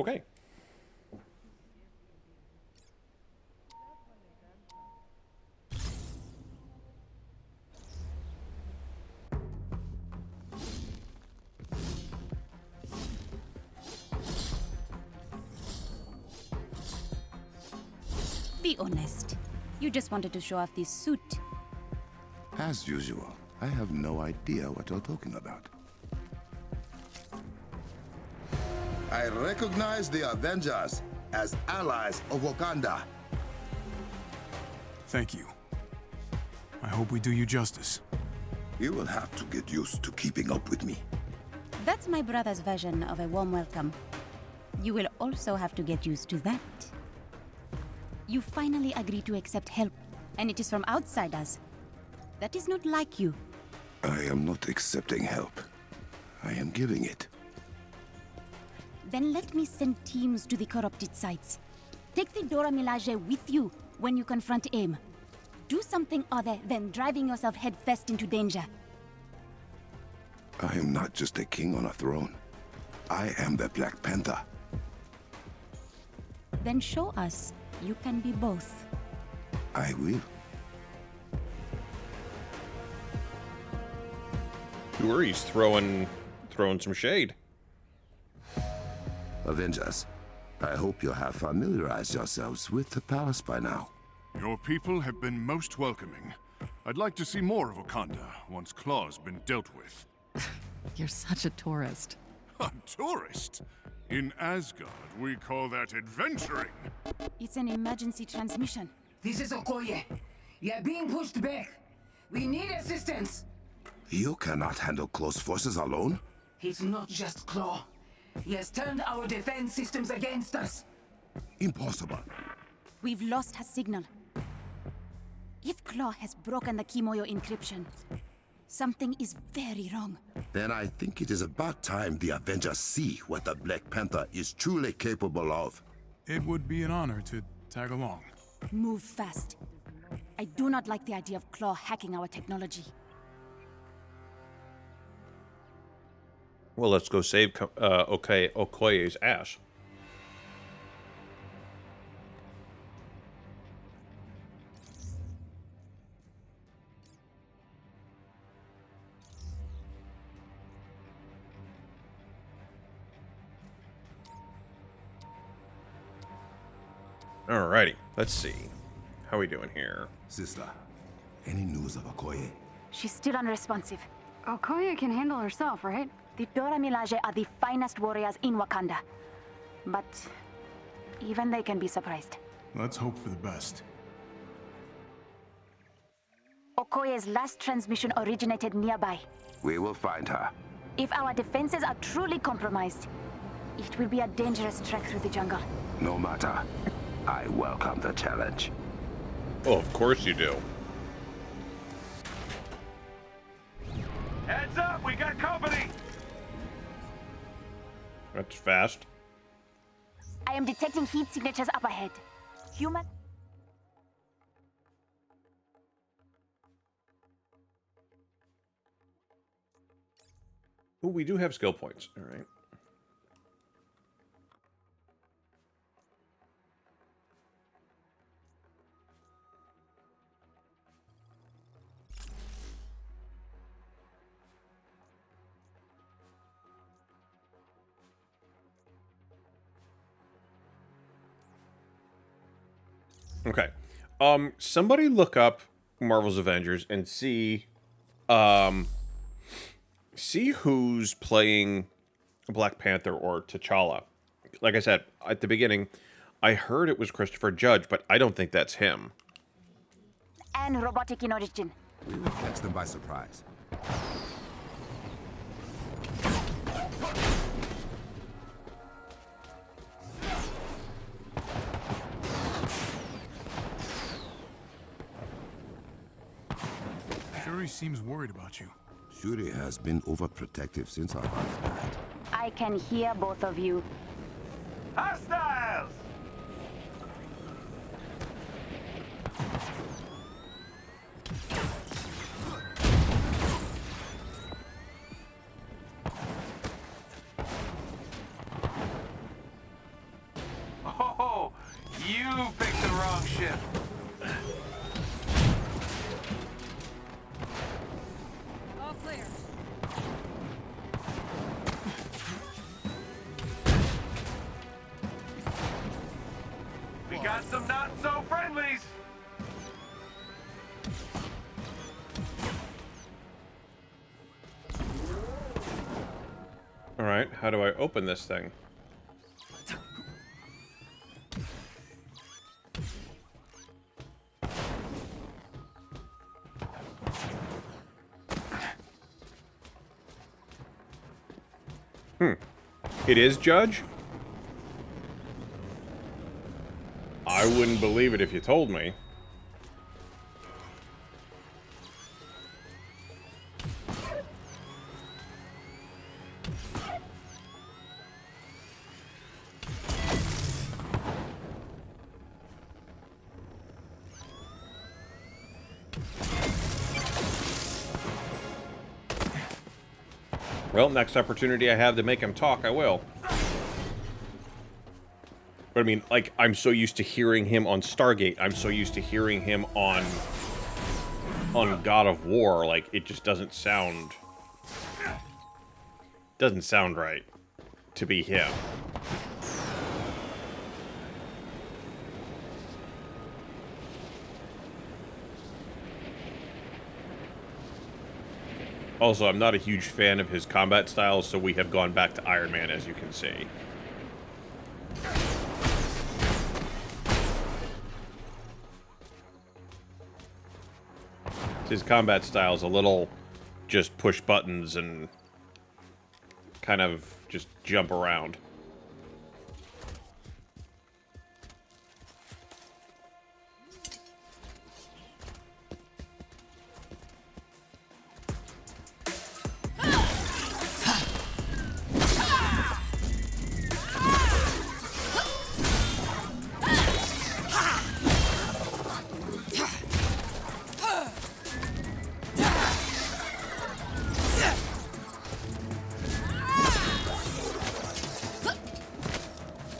Okay. Be honest. You just wanted to show off this suit. As usual, I have no idea what you're talking about. I recognize the Avengers as allies of Wakanda. Thank you. I hope we do you justice. You will have to get used to keeping up with me. That's my brother's version of a warm welcome. You will also have to get used to that. You finally agreed to accept help, and it is from outsiders. That is not like you. I am not accepting help. I am giving it. Then let me send teams to the corrupted sites. Take the Dora Milaje with you when you confront AIM. Do something other than driving yourself headfirst into danger. I am not just a king on a throne. I am the Black Panther. Then show us you can be both. I will. Who are he's throwing some shade. Avengers, I hope you have familiarized yourselves with the palace by now. Your people have been most welcoming. I'd like to see more of Wakanda once Claw's been dealt with. You're such a tourist. A tourist? In Asgard, we call that adventuring. It's an emergency transmission. This is Okoye. You're being pushed back. We need assistance. You cannot handle close forces alone? He's not just Claw. He has turned our defense systems against us. Impossible. We've lost her signal. If Claw has broken the Kimoyo encryption, something is very wrong. Then I think it is about time the Avengers see what the Black Panther is truly capable of. It would be an honor to tag along. Move fast. I do not like the idea of Claw hacking our technology. Well, let's go save Okoye's ass. Alrighty, let's see. How are we doing here? Sister, any news of Okoye? She's still unresponsive. Okoye can handle herself, right? The Dora Milaje are the finest warriors in Wakanda. But even they can be surprised. Let's hope for the best. Okoye's last transmission originated nearby. We will find her. If our defenses are truly compromised, it will be a dangerous trek through the jungle. No matter. I welcome the challenge. Oh, of course you do. Heads up, we got company! That's fast. I am detecting heat signatures up ahead. Human... Oh, we do have skill points. All right. Okay. Somebody look up Marvel's Avengers and see who's playing Black Panther or T'Challa. Like I said at the beginning, I heard it was Christopher Judge, but I don't think that's him. And robotic in origin. We will catch them by surprise. Shuri seems worried about you. Shuri has been overprotective since our father died. I can hear both of you. Hostiles! You picked the wrong ship. All clear. We got some not-so-friendlies. All right, how do I open this thing? It is Judge? I wouldn't believe it if you told me. Well, next opportunity I have to make him talk, I will. But I mean, like, I'm so used to hearing him on Stargate. I'm so used to hearing him on God of War. Like, it just doesn't sound right to be him. Also, I'm not a huge fan of his combat style, so we have gone back to Iron Man, as you can see. His combat style is a little just push buttons and kind of just jump around.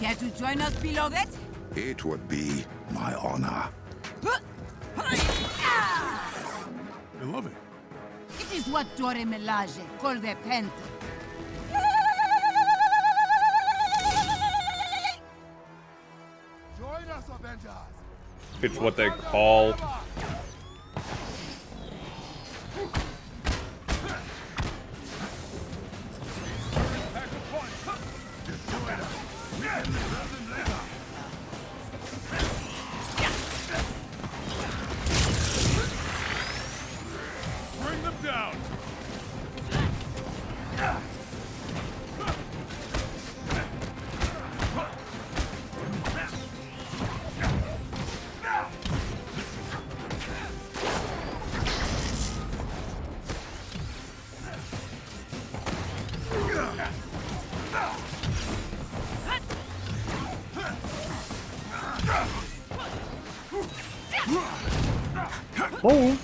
Care to join us below that? It would be my honor. I love it. It is what Dore Melage call the pent. Join us, Avengers. It's what they call... Bring them down. Move.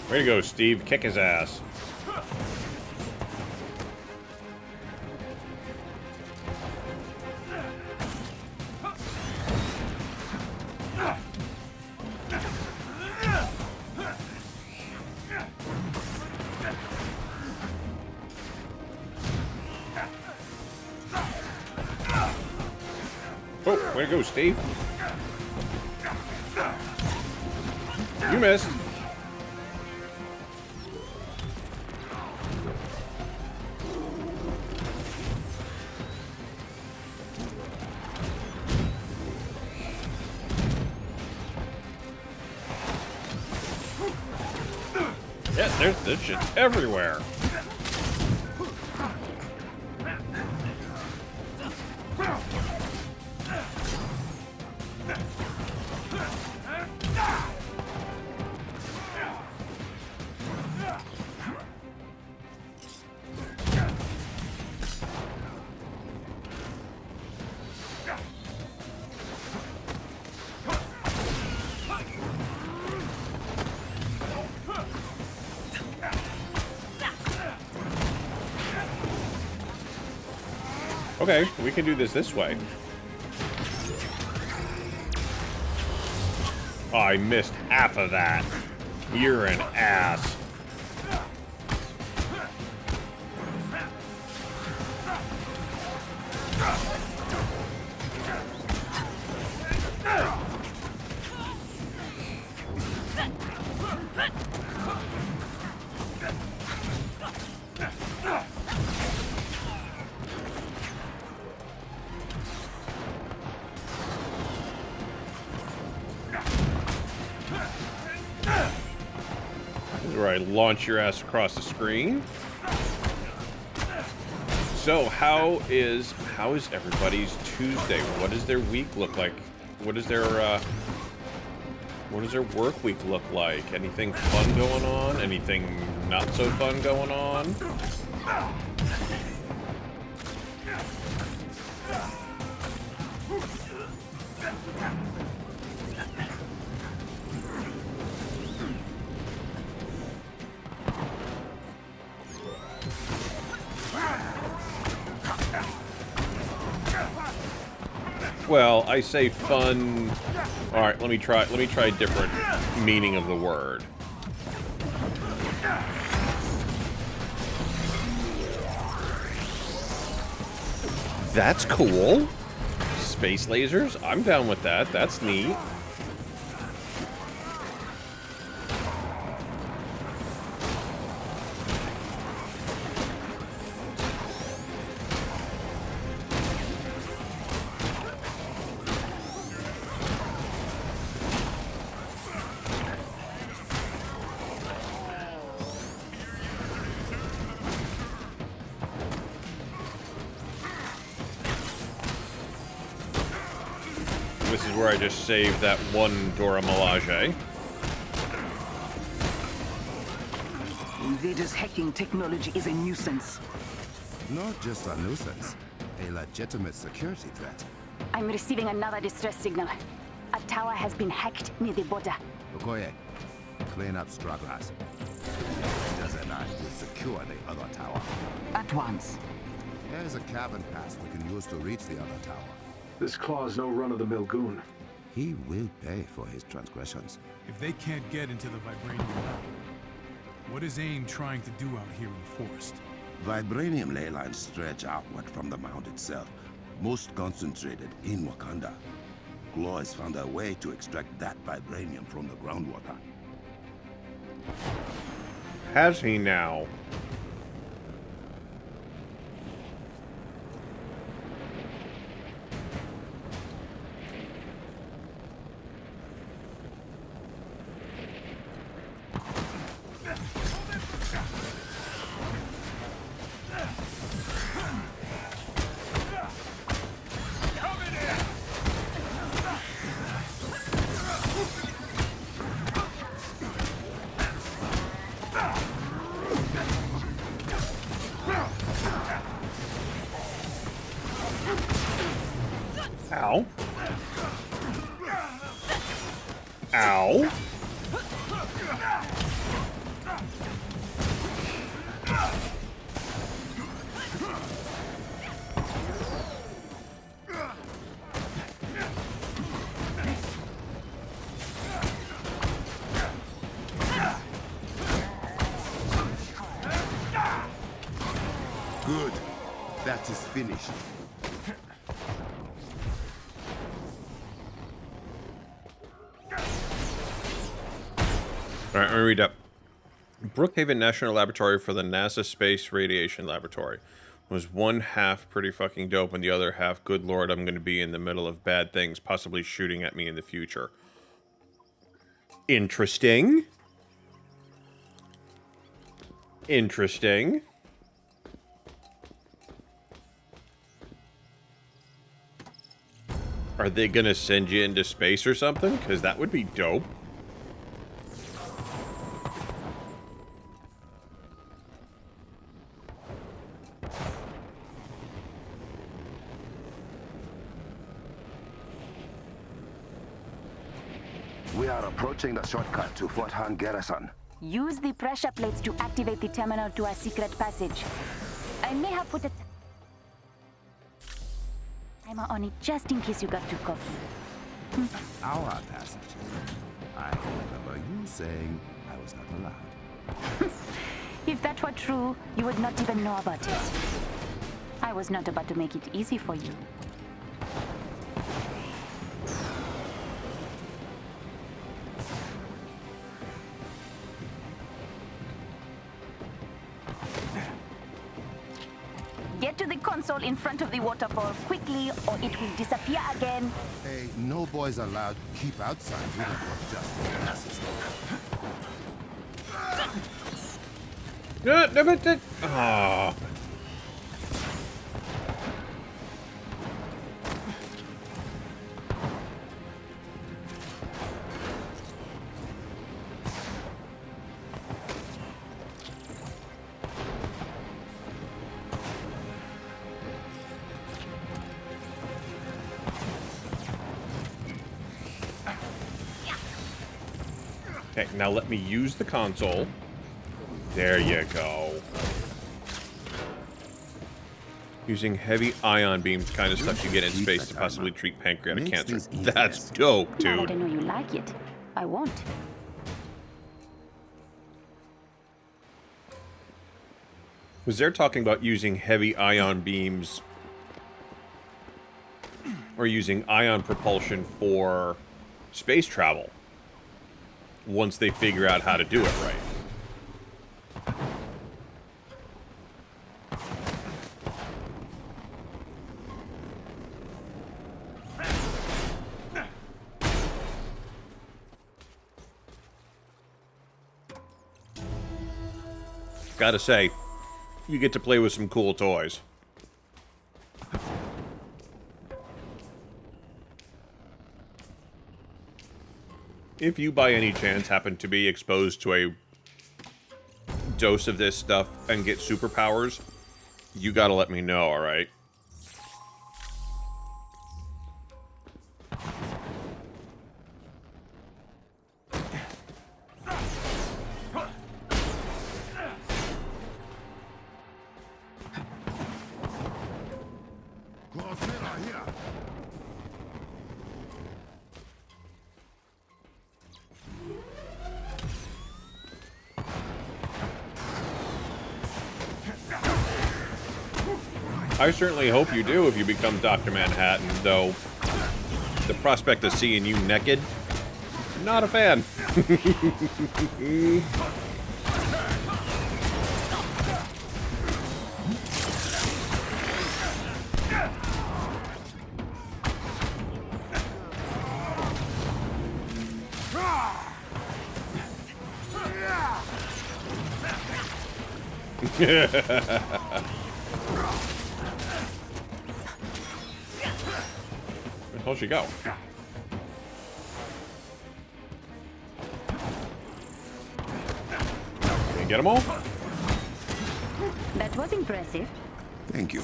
Way to go, Steve. Kick his ass. Oh, way to go, Steve. You missed. Yeah, there's shit everywhere. Okay, we can do this way. Oh, I missed half of that. You're an ass. Where I launch your ass across the screen. So how is everybody's Tuesday? What does their week look like? What does their work week look like? Anything fun going on? Anything not so fun going on? Well, I say fun. All right, let me try a different meaning of the word. That's cool. Space lasers? I'm down with that. That's neat. This is where I just saved that one Dora Milaje. Invaders' hacking technology is a nuisance. Not just a nuisance, a legitimate security threat. I'm receiving another distress signal. A tower has been hacked near the border. Okoye, clean up stragglers. Avengers and I will secure the other tower. At once. There's a cabin pass we can use to reach the other tower. This Claw's no run-of-the-mill goon. He will pay for his transgressions. If they can't get into the Vibranium Mountain, what is AIM trying to do out here in the forest? Vibranium ley lines stretch outward from the mound itself, most concentrated in Wakanda. Claw has found a way to extract that vibranium from the groundwater. Has he now? Ow. Ow. Good. That is finished. All right, I'm gonna read up. Brookhaven National Laboratory for the NASA Space Radiation Laboratory was one half pretty fucking dope, and the other half, good lord, I'm gonna be in the middle of bad things, possibly shooting at me in the future. Interesting. Interesting. Are they gonna send you into space or something? Because that would be dope. We are approaching the shortcut to Fort Han Garrison. Use the pressure plates to activate the terminal to a secret passage. I may have put it... Timer on it just in case you got too coffee. Our passage. I remember you saying I was not allowed. If that were true, you would not even know about it. I was not about to make it easy for you. Get to the console in front of the waterfall quickly, or it will disappear again. Hey, no boys allowed. Keep outside. We don't want just passes. Ah. Okay, now let me use the console. There you go. Using heavy ion beams, kind of stuff you get in space to possibly treat pancreatic cancer. That's dope, Now that I dude. know you like it, I won't. Was there talking about using heavy ion beams or using ion propulsion for space travel once they figure out how to do it right? Gotta say, you get to play with some cool toys. If you by any chance happen to be exposed to a dose of this stuff and get superpowers, you gotta let me know, alright? I certainly hope you do if you become Dr. Manhattan, though the prospect of seeing you naked, not a fan. Where the hell she go? Can you get them all? That was impressive. Thank you.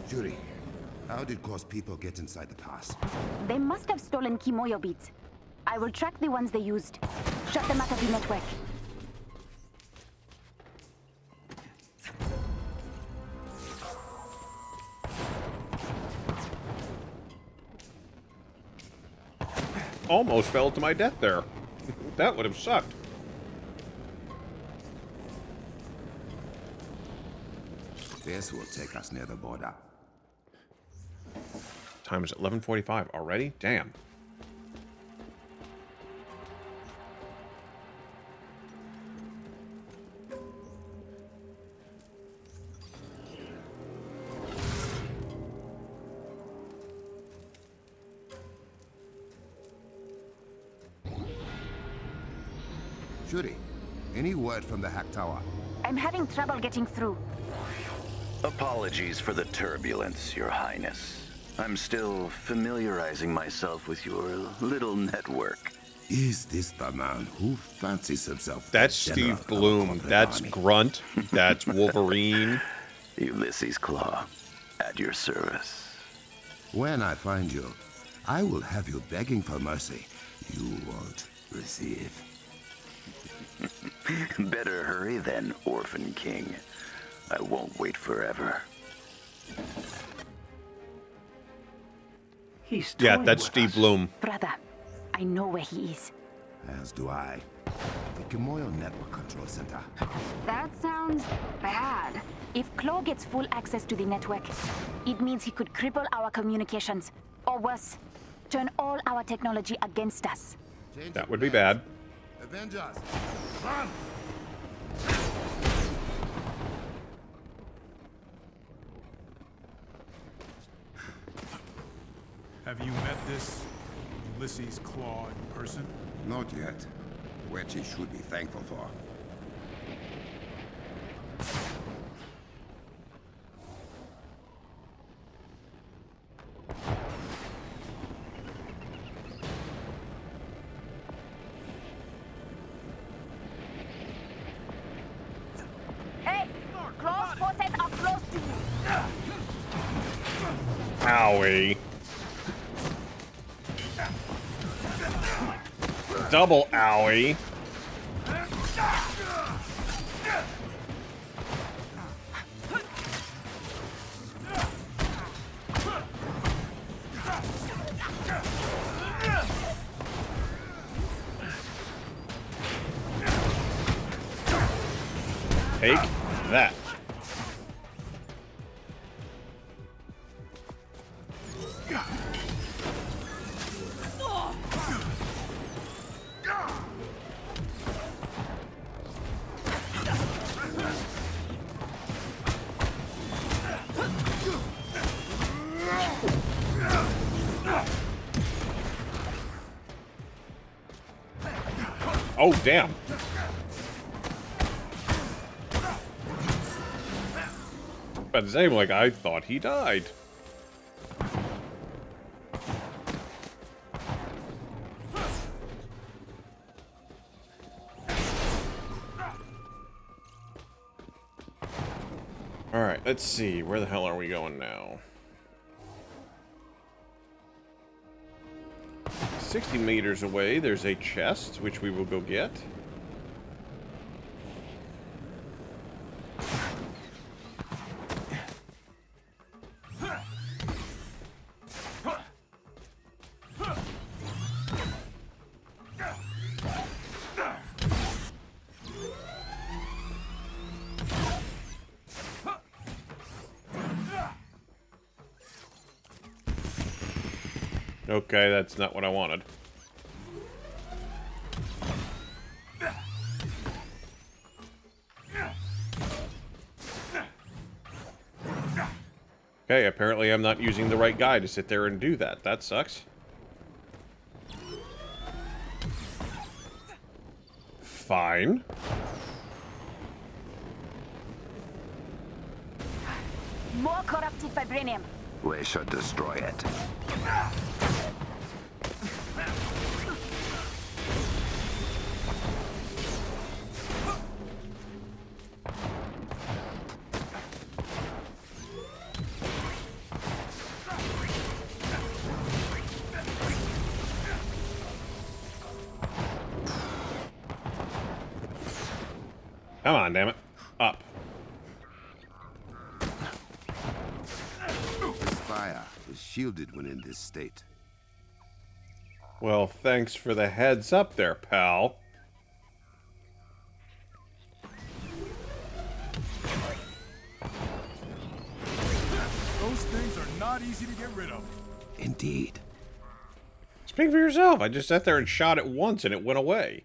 Jury, how did Kos people get inside the pass? They must have stolen Kimoyo beads. I will track the ones they used. Shut them out of the network. Almost fell to my death there. That would have sucked. This will take us near the border. Time is 11:45 already? Damn. Shuri, any word from the hack tower? I'm having trouble getting through. Apologies for the turbulence, Your Highness. I'm still familiarizing myself with your little network. Is this the man who fancies himself? That's Steve Bloom. That's Grunt. That's Wolverine. Ulysses Claw, at your service. When I find you, I will have you begging for mercy you won't receive. Better hurry then, Orphan King. I won't wait forever. He's Yeah, that's Steve Bloom. Brother, I know where he is. As do I. The Kimoyo Network Control Center. That sounds bad. If Claw gets full access to the network, it means he could cripple our communications. Or worse, turn all our technology against us. That would be bad. Avengers, run! Have you met this Ulysses Claw in person? Not yet. Which he should be thankful for. Hey! Claw's forces are close to you! Owie. Double owie. Take that. Oh, damn. About to say, like, I thought he died. Alright, let's see. Where the hell are we going now? 60 meters away, there's a chest, which we will go get. Okay, that's not what I wanted. Okay, apparently I'm not using the right guy to sit there and do that. That sucks. Fine. More corrupted vibranium. We should destroy it. Come on, damn it. Up. This fire is shielded when in this state. Well, thanks for the heads up there, pal. Those things are not easy to get rid of. Indeed. Speak for yourself. I just sat there and shot it once and it went away.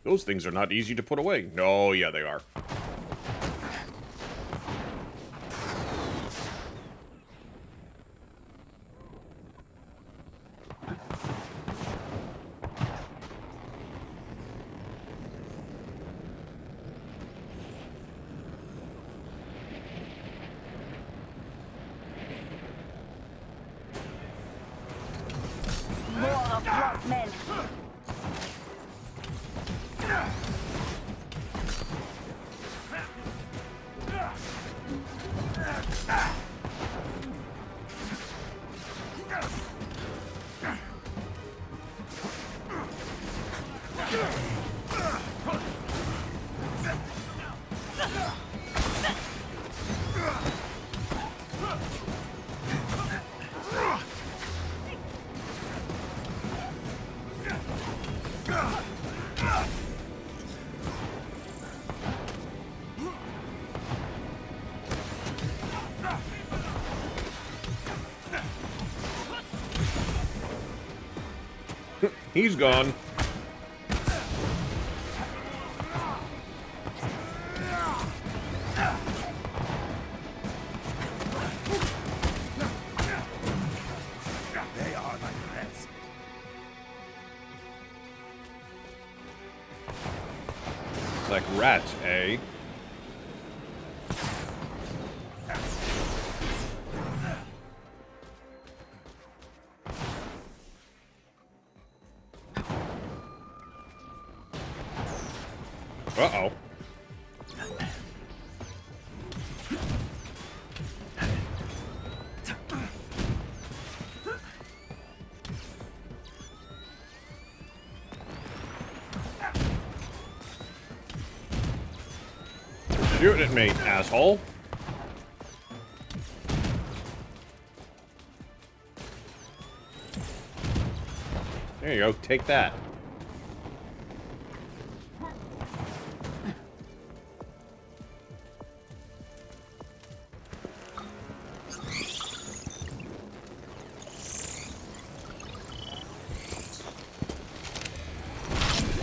Those things are not easy to put away. No, yeah, they are. He's gone. They are like rats. Like rats, eh? Uh-oh. Shooting at me, asshole. There you go, take that.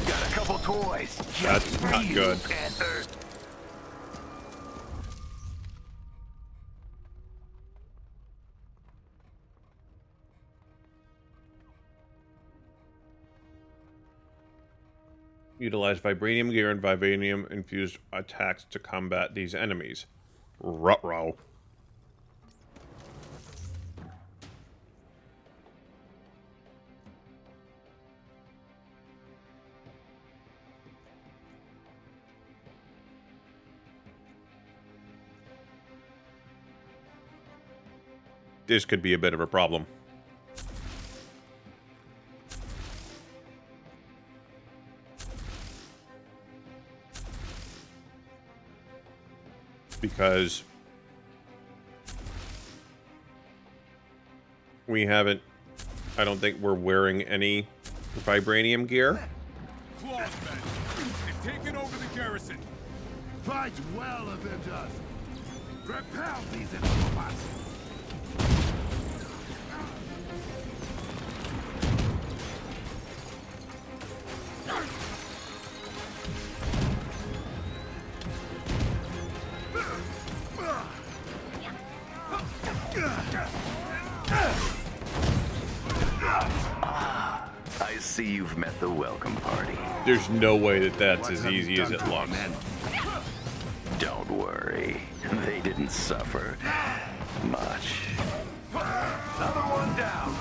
Got a couple toys. That's not good. Panther. Utilize vibranium gear and vibranium-infused attacks to combat these enemies. Ruh-roh. This could be a bit of a problem. Because we haven't, I don't think we're wearing any vibranium gear. Claws, men. They've taken over the garrison. Fight well, Avengers. Repel these informants. I see you've met the welcome party. There's no way that that's as easy as it looks. Don't worry. They didn't suffer much. Another one down.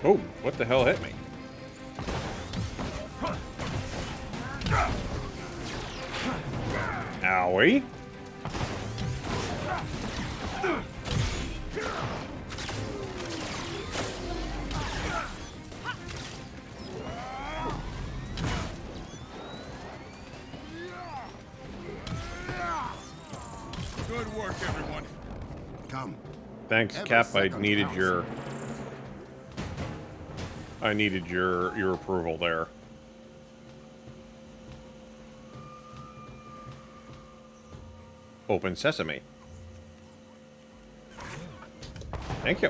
Oh, what the hell hit me? Owie. Good work, everyone. Come. Thanks, Cap. I needed your approval there. Open sesame. Thank you.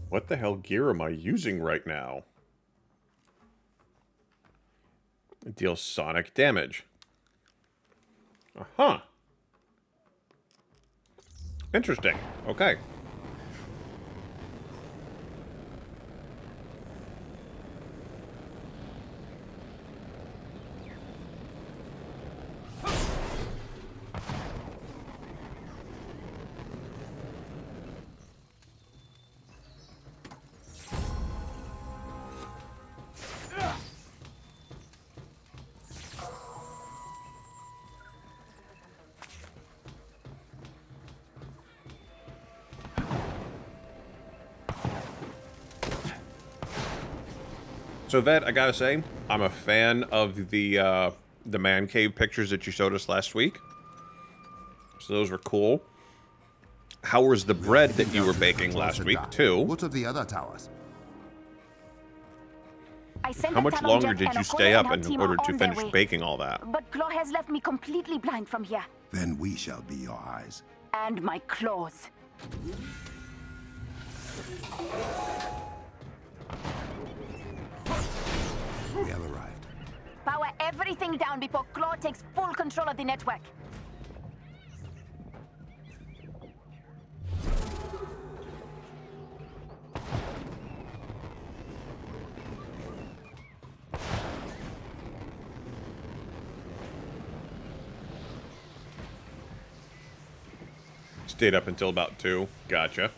What the hell gear am I using right now? It deals sonic damage. Uh-huh. Interesting. Okay. So, Ved, I gotta say, I'm a fan of the man cave pictures that you showed us last week. So those were cool. How was the bread that you were baking last week, too? What of the other towers? How much longer did you stay up in order to finish baking all that? But Claw has left me completely blind from here. Then we shall be your eyes. And my claws. We have arrived. Power everything down before Claw takes full control of the network. Stayed up until about 2. Gotcha.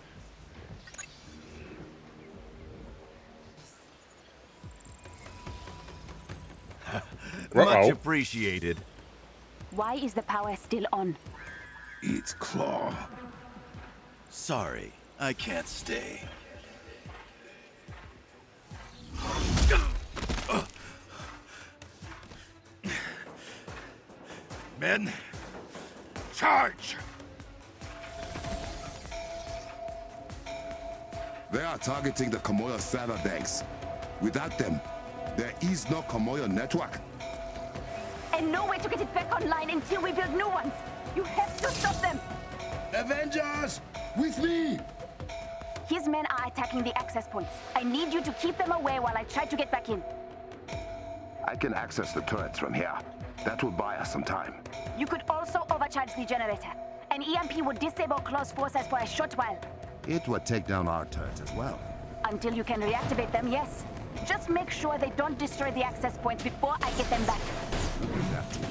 Much appreciated. Why is the power still on? It's Claw. Sorry, I can't stay. Men, charge! They are targeting the Komoyo server banks. Without them, there is no Komoyo network. And no way to get it back online until we build new ones. You have to stop them. Avengers, with me! His men are attacking the access points. I need you to keep them away while I try to get back in. I can access the turrets from here. That will buy us some time. You could also overcharge the generator. An EMP would disable Claw's forces for a short while. It would take down our turrets as well. Until you can reactivate them, yes. Just make sure they don't destroy the access points before I get them back. Leave that to me.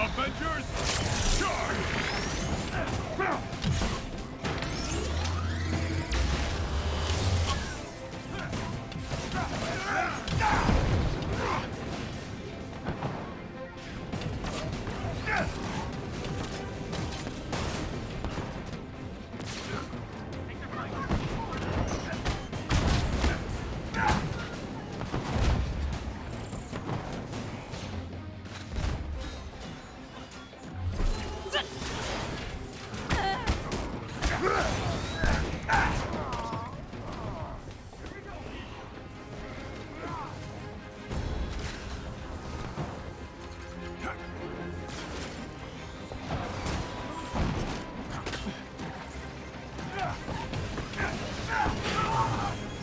Avengers, charge!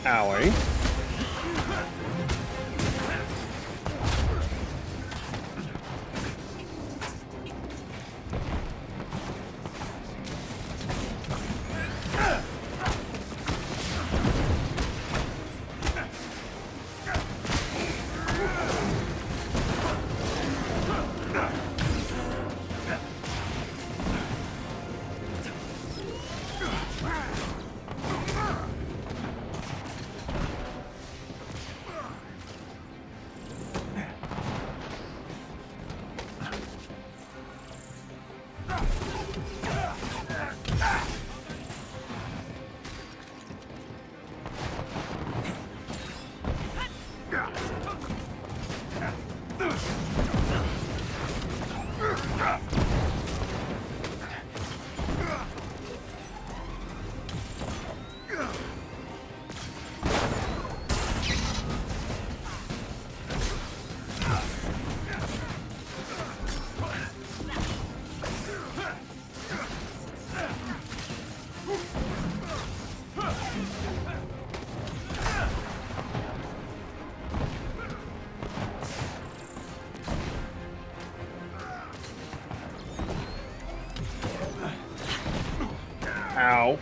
Owie. Ow.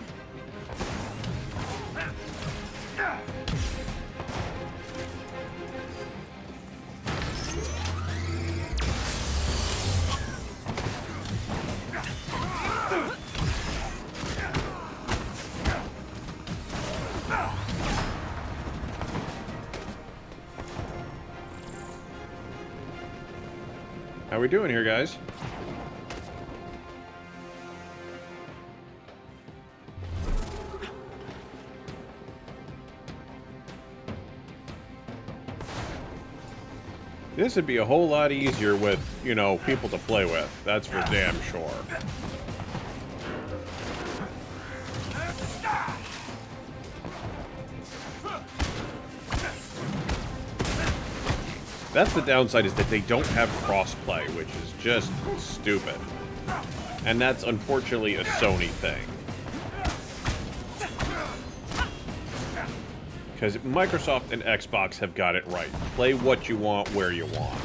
How we doing here, guys? This would be a whole lot easier with, you know, people to play with. That's for damn sure. That's the downside, is that they don't have crossplay, which is just stupid. And that's unfortunately a Sony thing. Because Microsoft and Xbox have got it right. Play what you want, where you want.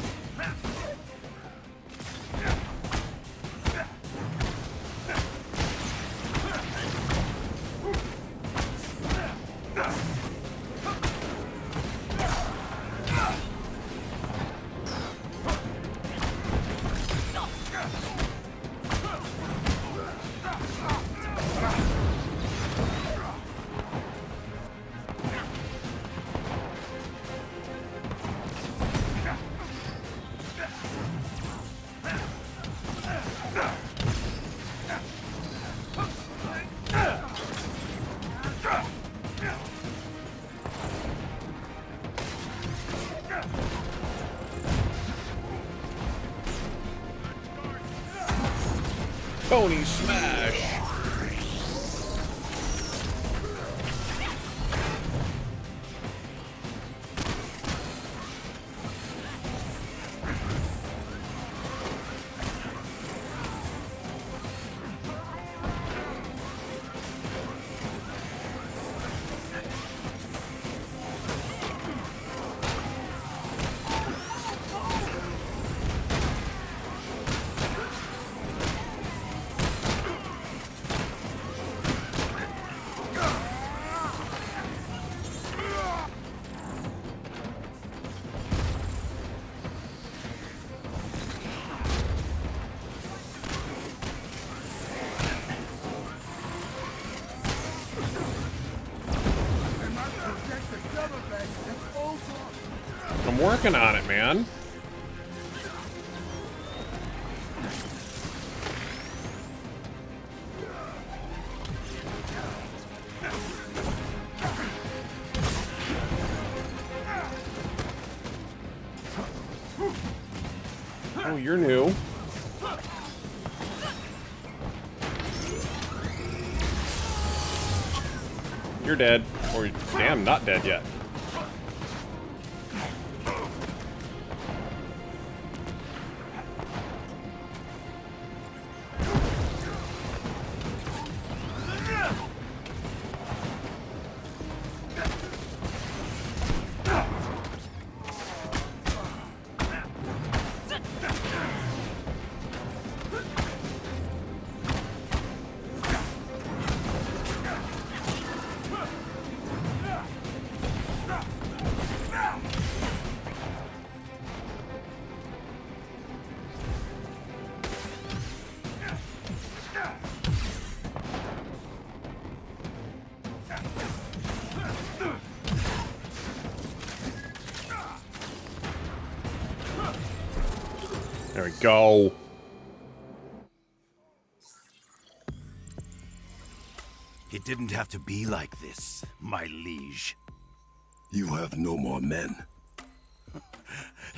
Tony Smash! I'm working on it, man. Oh, you're new. You're dead. Or, damn, not dead yet. There we go. It didn't have to be like this, my liege. You have no more men.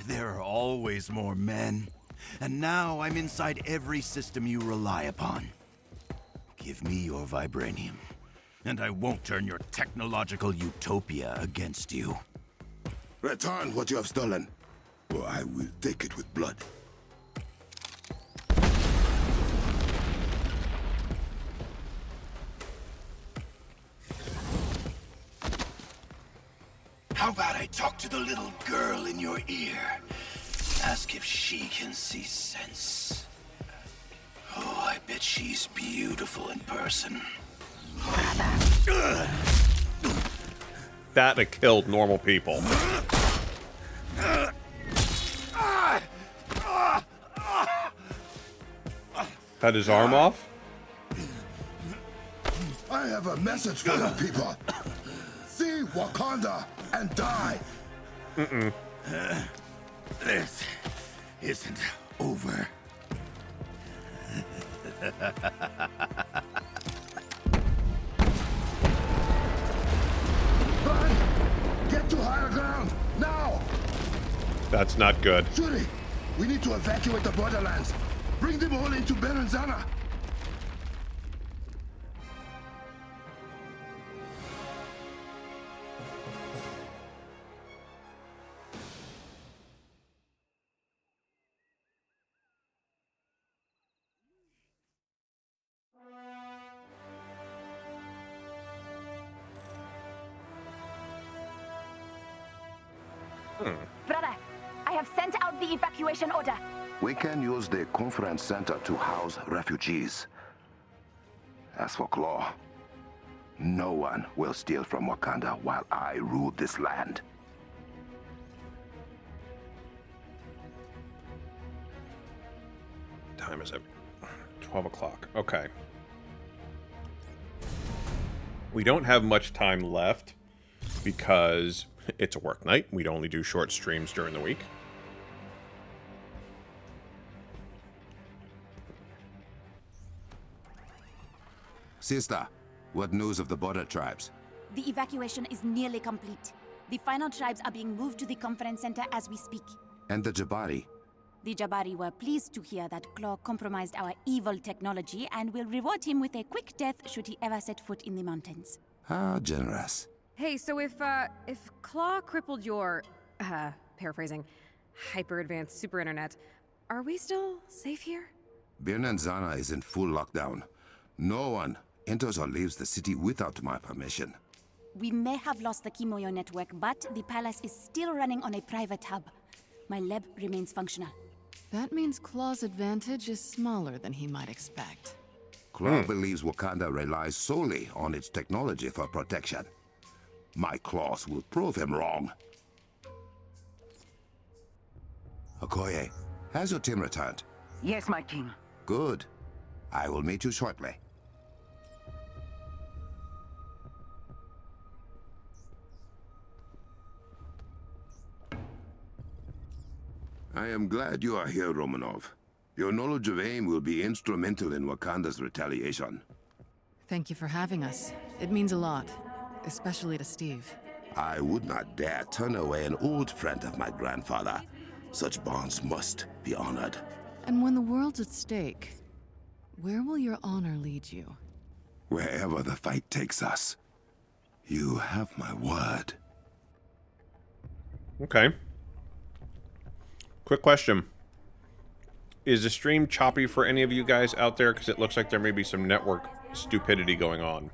There are always more men. And now I'm inside every system you rely upon. Give me your vibranium, and I won't turn your technological utopia against you. Return what you have stolen, or I will take it with blood. How about I talk to the little girl in your ear? Ask if she can see sense. Oh, I bet she's beautiful in person. That killed normal people. Cut his arm off? I have a message for the people. See Wakanda and die. Mm-mm. This isn't over. Run! Get to higher ground, now! That's not good. Shuri, we need to evacuate the borderlands. Bring them all into Berenzana. Brother, I have sent out the evacuation order. We can use the conference center to house refugees. As for Claw, no one will steal from Wakanda while I rule this land. Time is it? 12 o'clock. Okay. We don't have much time left because it's a work night. We'd only do short streams during the week. Sister, what news of the border tribes? The evacuation is nearly complete. The final tribes are being moved to the conference center as we speak. And the Jabari? The Jabari were pleased to hear that Claw compromised our evil technology and will reward him with a quick death should he ever set foot in the mountains. How generous. Hey, so if Claw crippled your, paraphrasing, hyper-advanced super internet, are we still safe here? Berenzana is in full lockdown. No one enters or leaves the city without my permission. We may have lost the Kimoyo network, but the palace is still running on a private hub. My lab remains functional. That means Claw's advantage is smaller than he might expect. Claw believes Wakanda relies solely on its technology for protection. My claws will prove him wrong. Okoye, has your team returned? Yes, my king. Good. I will meet you shortly. I am glad you are here, Romanov. Your knowledge of AIM will be instrumental in Wakanda's retaliation. Thank you for having us. It means a lot, especially to Steve. I would not dare turn away an old friend of my grandfather. Such bonds must be honored. And when the world's at stake, where will your honor lead you? Wherever the fight takes us. You have my word. Okay. Quick question. Is the stream choppy for any of you guys out there? Because it looks like there may be some network stupidity going on.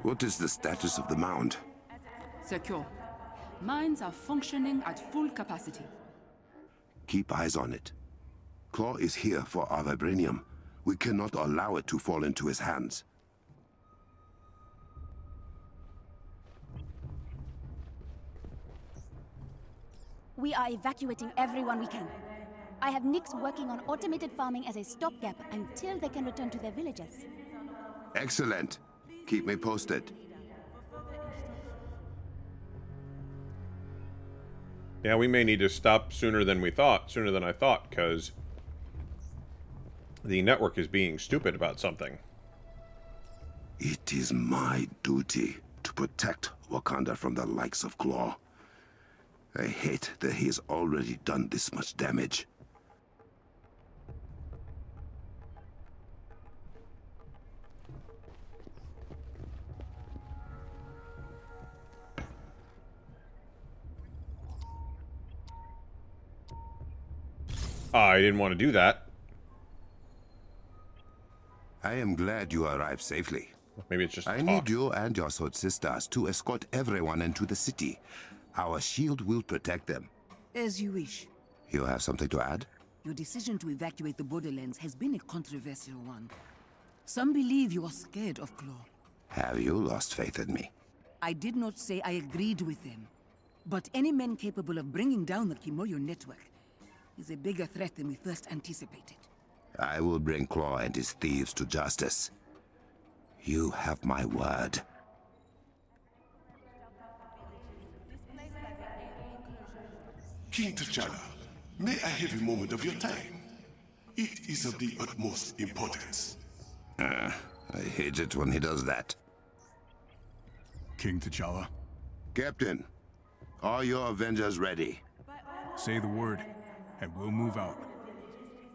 What is the status of the mound? Secure. Mines are functioning at full capacity. Keep eyes on it. Claw is here for our vibranium. We cannot allow it to fall into his hands. We are evacuating everyone we can. I have Nyx working on automated farming as a stopgap until they can return to their villages. Excellent. Keep me posted. Yeah, we may need to stop sooner than I thought, because the network is being stupid about something. It is my duty to protect Wakanda from the likes of Claw. I hate that he has already done this much damage. I didn't want to do that. I am glad you arrived safely. Maybe it's just I need you and your Sword sisters to escort everyone into the city. Our shield will protect them. As you wish. You have something to add? Your decision to evacuate the borderlands has been a controversial one. Some believe you are scared of Claw. Have you lost faith in me? I did not say I agreed with them. But any man capable of bringing down the Kimoyo network is a bigger threat than we first anticipated. I will bring Claw and his thieves to justice. You have my word. King T'Challa, may I have a moment of your time? It is of the utmost importance. I hate it when he does that. King T'Challa. Captain, are your Avengers ready? Say the word, and we'll move out.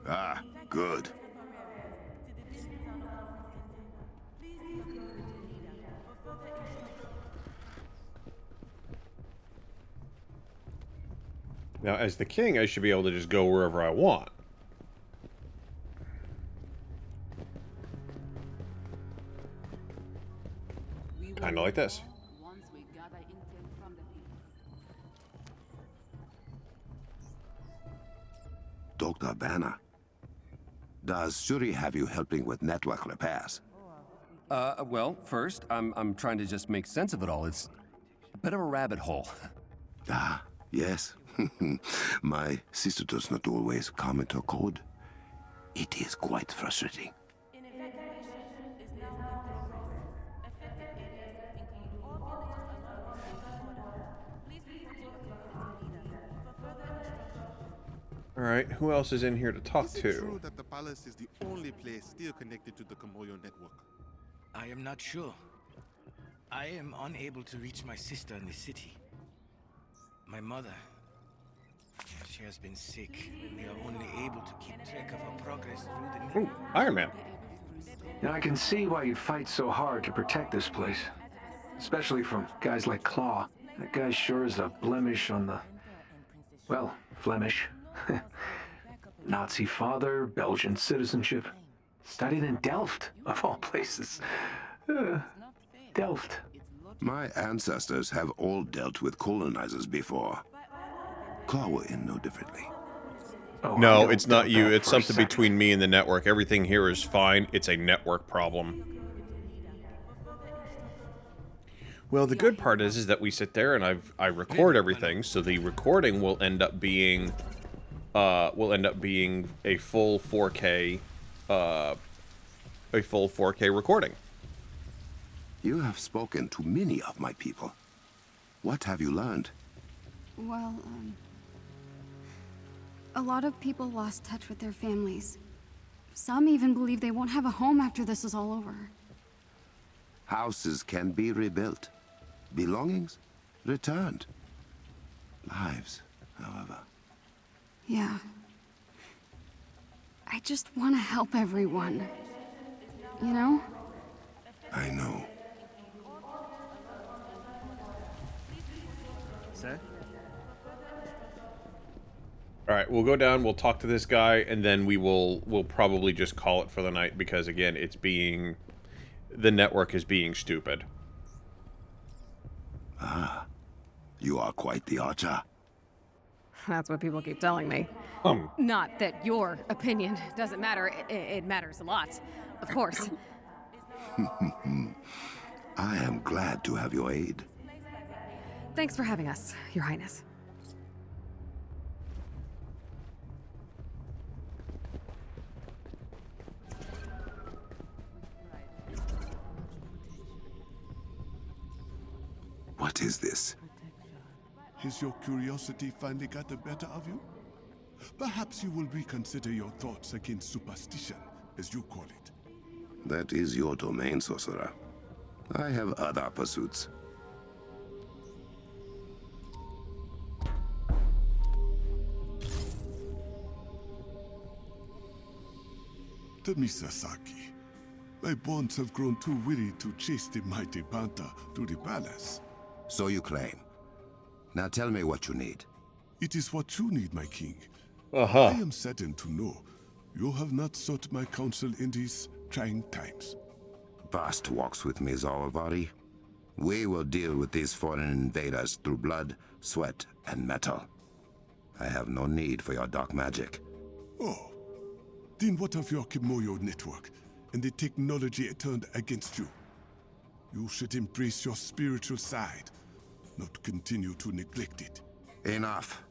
Ah, good. Now, as the king, I should be able to just go wherever I want. Kind of like this. Dr. Banner, does Shuri have you helping with network repairs? Well, first, I'm trying to just make sense of it all. It's a bit of a rabbit hole. Ah, yes. My sister does not always comment her code. It is quite frustrating. Alright, who else is in here to talk Is it to? true that the palace is the only place still connected to the Komoyo network? I am not sure. I am unable to reach my sister in the city. My mother, she has been sick. We are only able to keep track of her progress through the network. Ooh, Iron Man. Now I can see why you'd fight so hard to protect this place. Especially from guys like Claw. That guy sure is a blemish on the... well, Flemish. Nazi father, Belgian citizenship. Studied in Delft, of all places. Delft. My ancestors have all dealt with colonizers before. Claw will end no differently. Oh, No, it's not you. It's something between me and the network. Everything here is fine. It's a network problem. Well, the good part is that we sit there and I record everything, so the recording will end up being a full 4K recording. You have spoken to many of my people. What have you learned? Well, a lot of people lost touch with their families. Some even believe they won't have a home after this is all over. Houses can be rebuilt. Belongings returned. Lives, however. Yeah. I just want to help everyone. You know? I know. Sir? Alright, we'll go down, we'll talk to this guy, and then we'll probably just call it for the night because, again, the network is being stupid. Ah, you are quite the archer. That's what people keep telling me. Not that your opinion doesn't matter. It matters a lot. Of course. I am glad to have your aid. Thanks for having us, Your Highness. What is this? Has your curiosity finally got the better of you? Perhaps you will reconsider your thoughts against superstition, as you call it. That is your domain, sorcerer. I have other pursuits. Tamisa Saki, my bonds have grown too weary to chase the mighty Banta to the palace. So you claim. Now tell me what you need. It is what you need, my king. Uh-huh. I am saddened to know you have not sought my counsel in these trying times. Past walks with me, Zalvari. We will deal with these foreign invaders through blood, sweat, and metal. I have no need for your dark magic. Oh, then what of your Kimoyo network and the technology it turned against you? You should embrace your spiritual side, not continue to neglect it. Enough.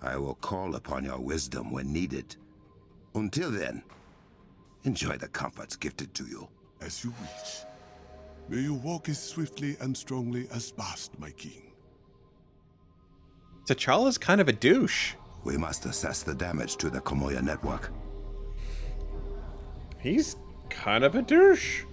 I will call upon your wisdom when needed. Until then, enjoy the comforts gifted to you. As you wish. May you walk as swiftly and strongly as Bast, my king. T'Challa's kind of a douche. We must assess the damage to the Komoya network. He's kind of a douche.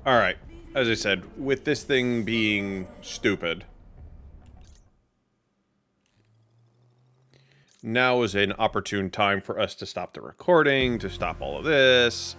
Alright, as I said, with this thing being stupid, now is an opportune time for us to stop the recording, to stop all of this.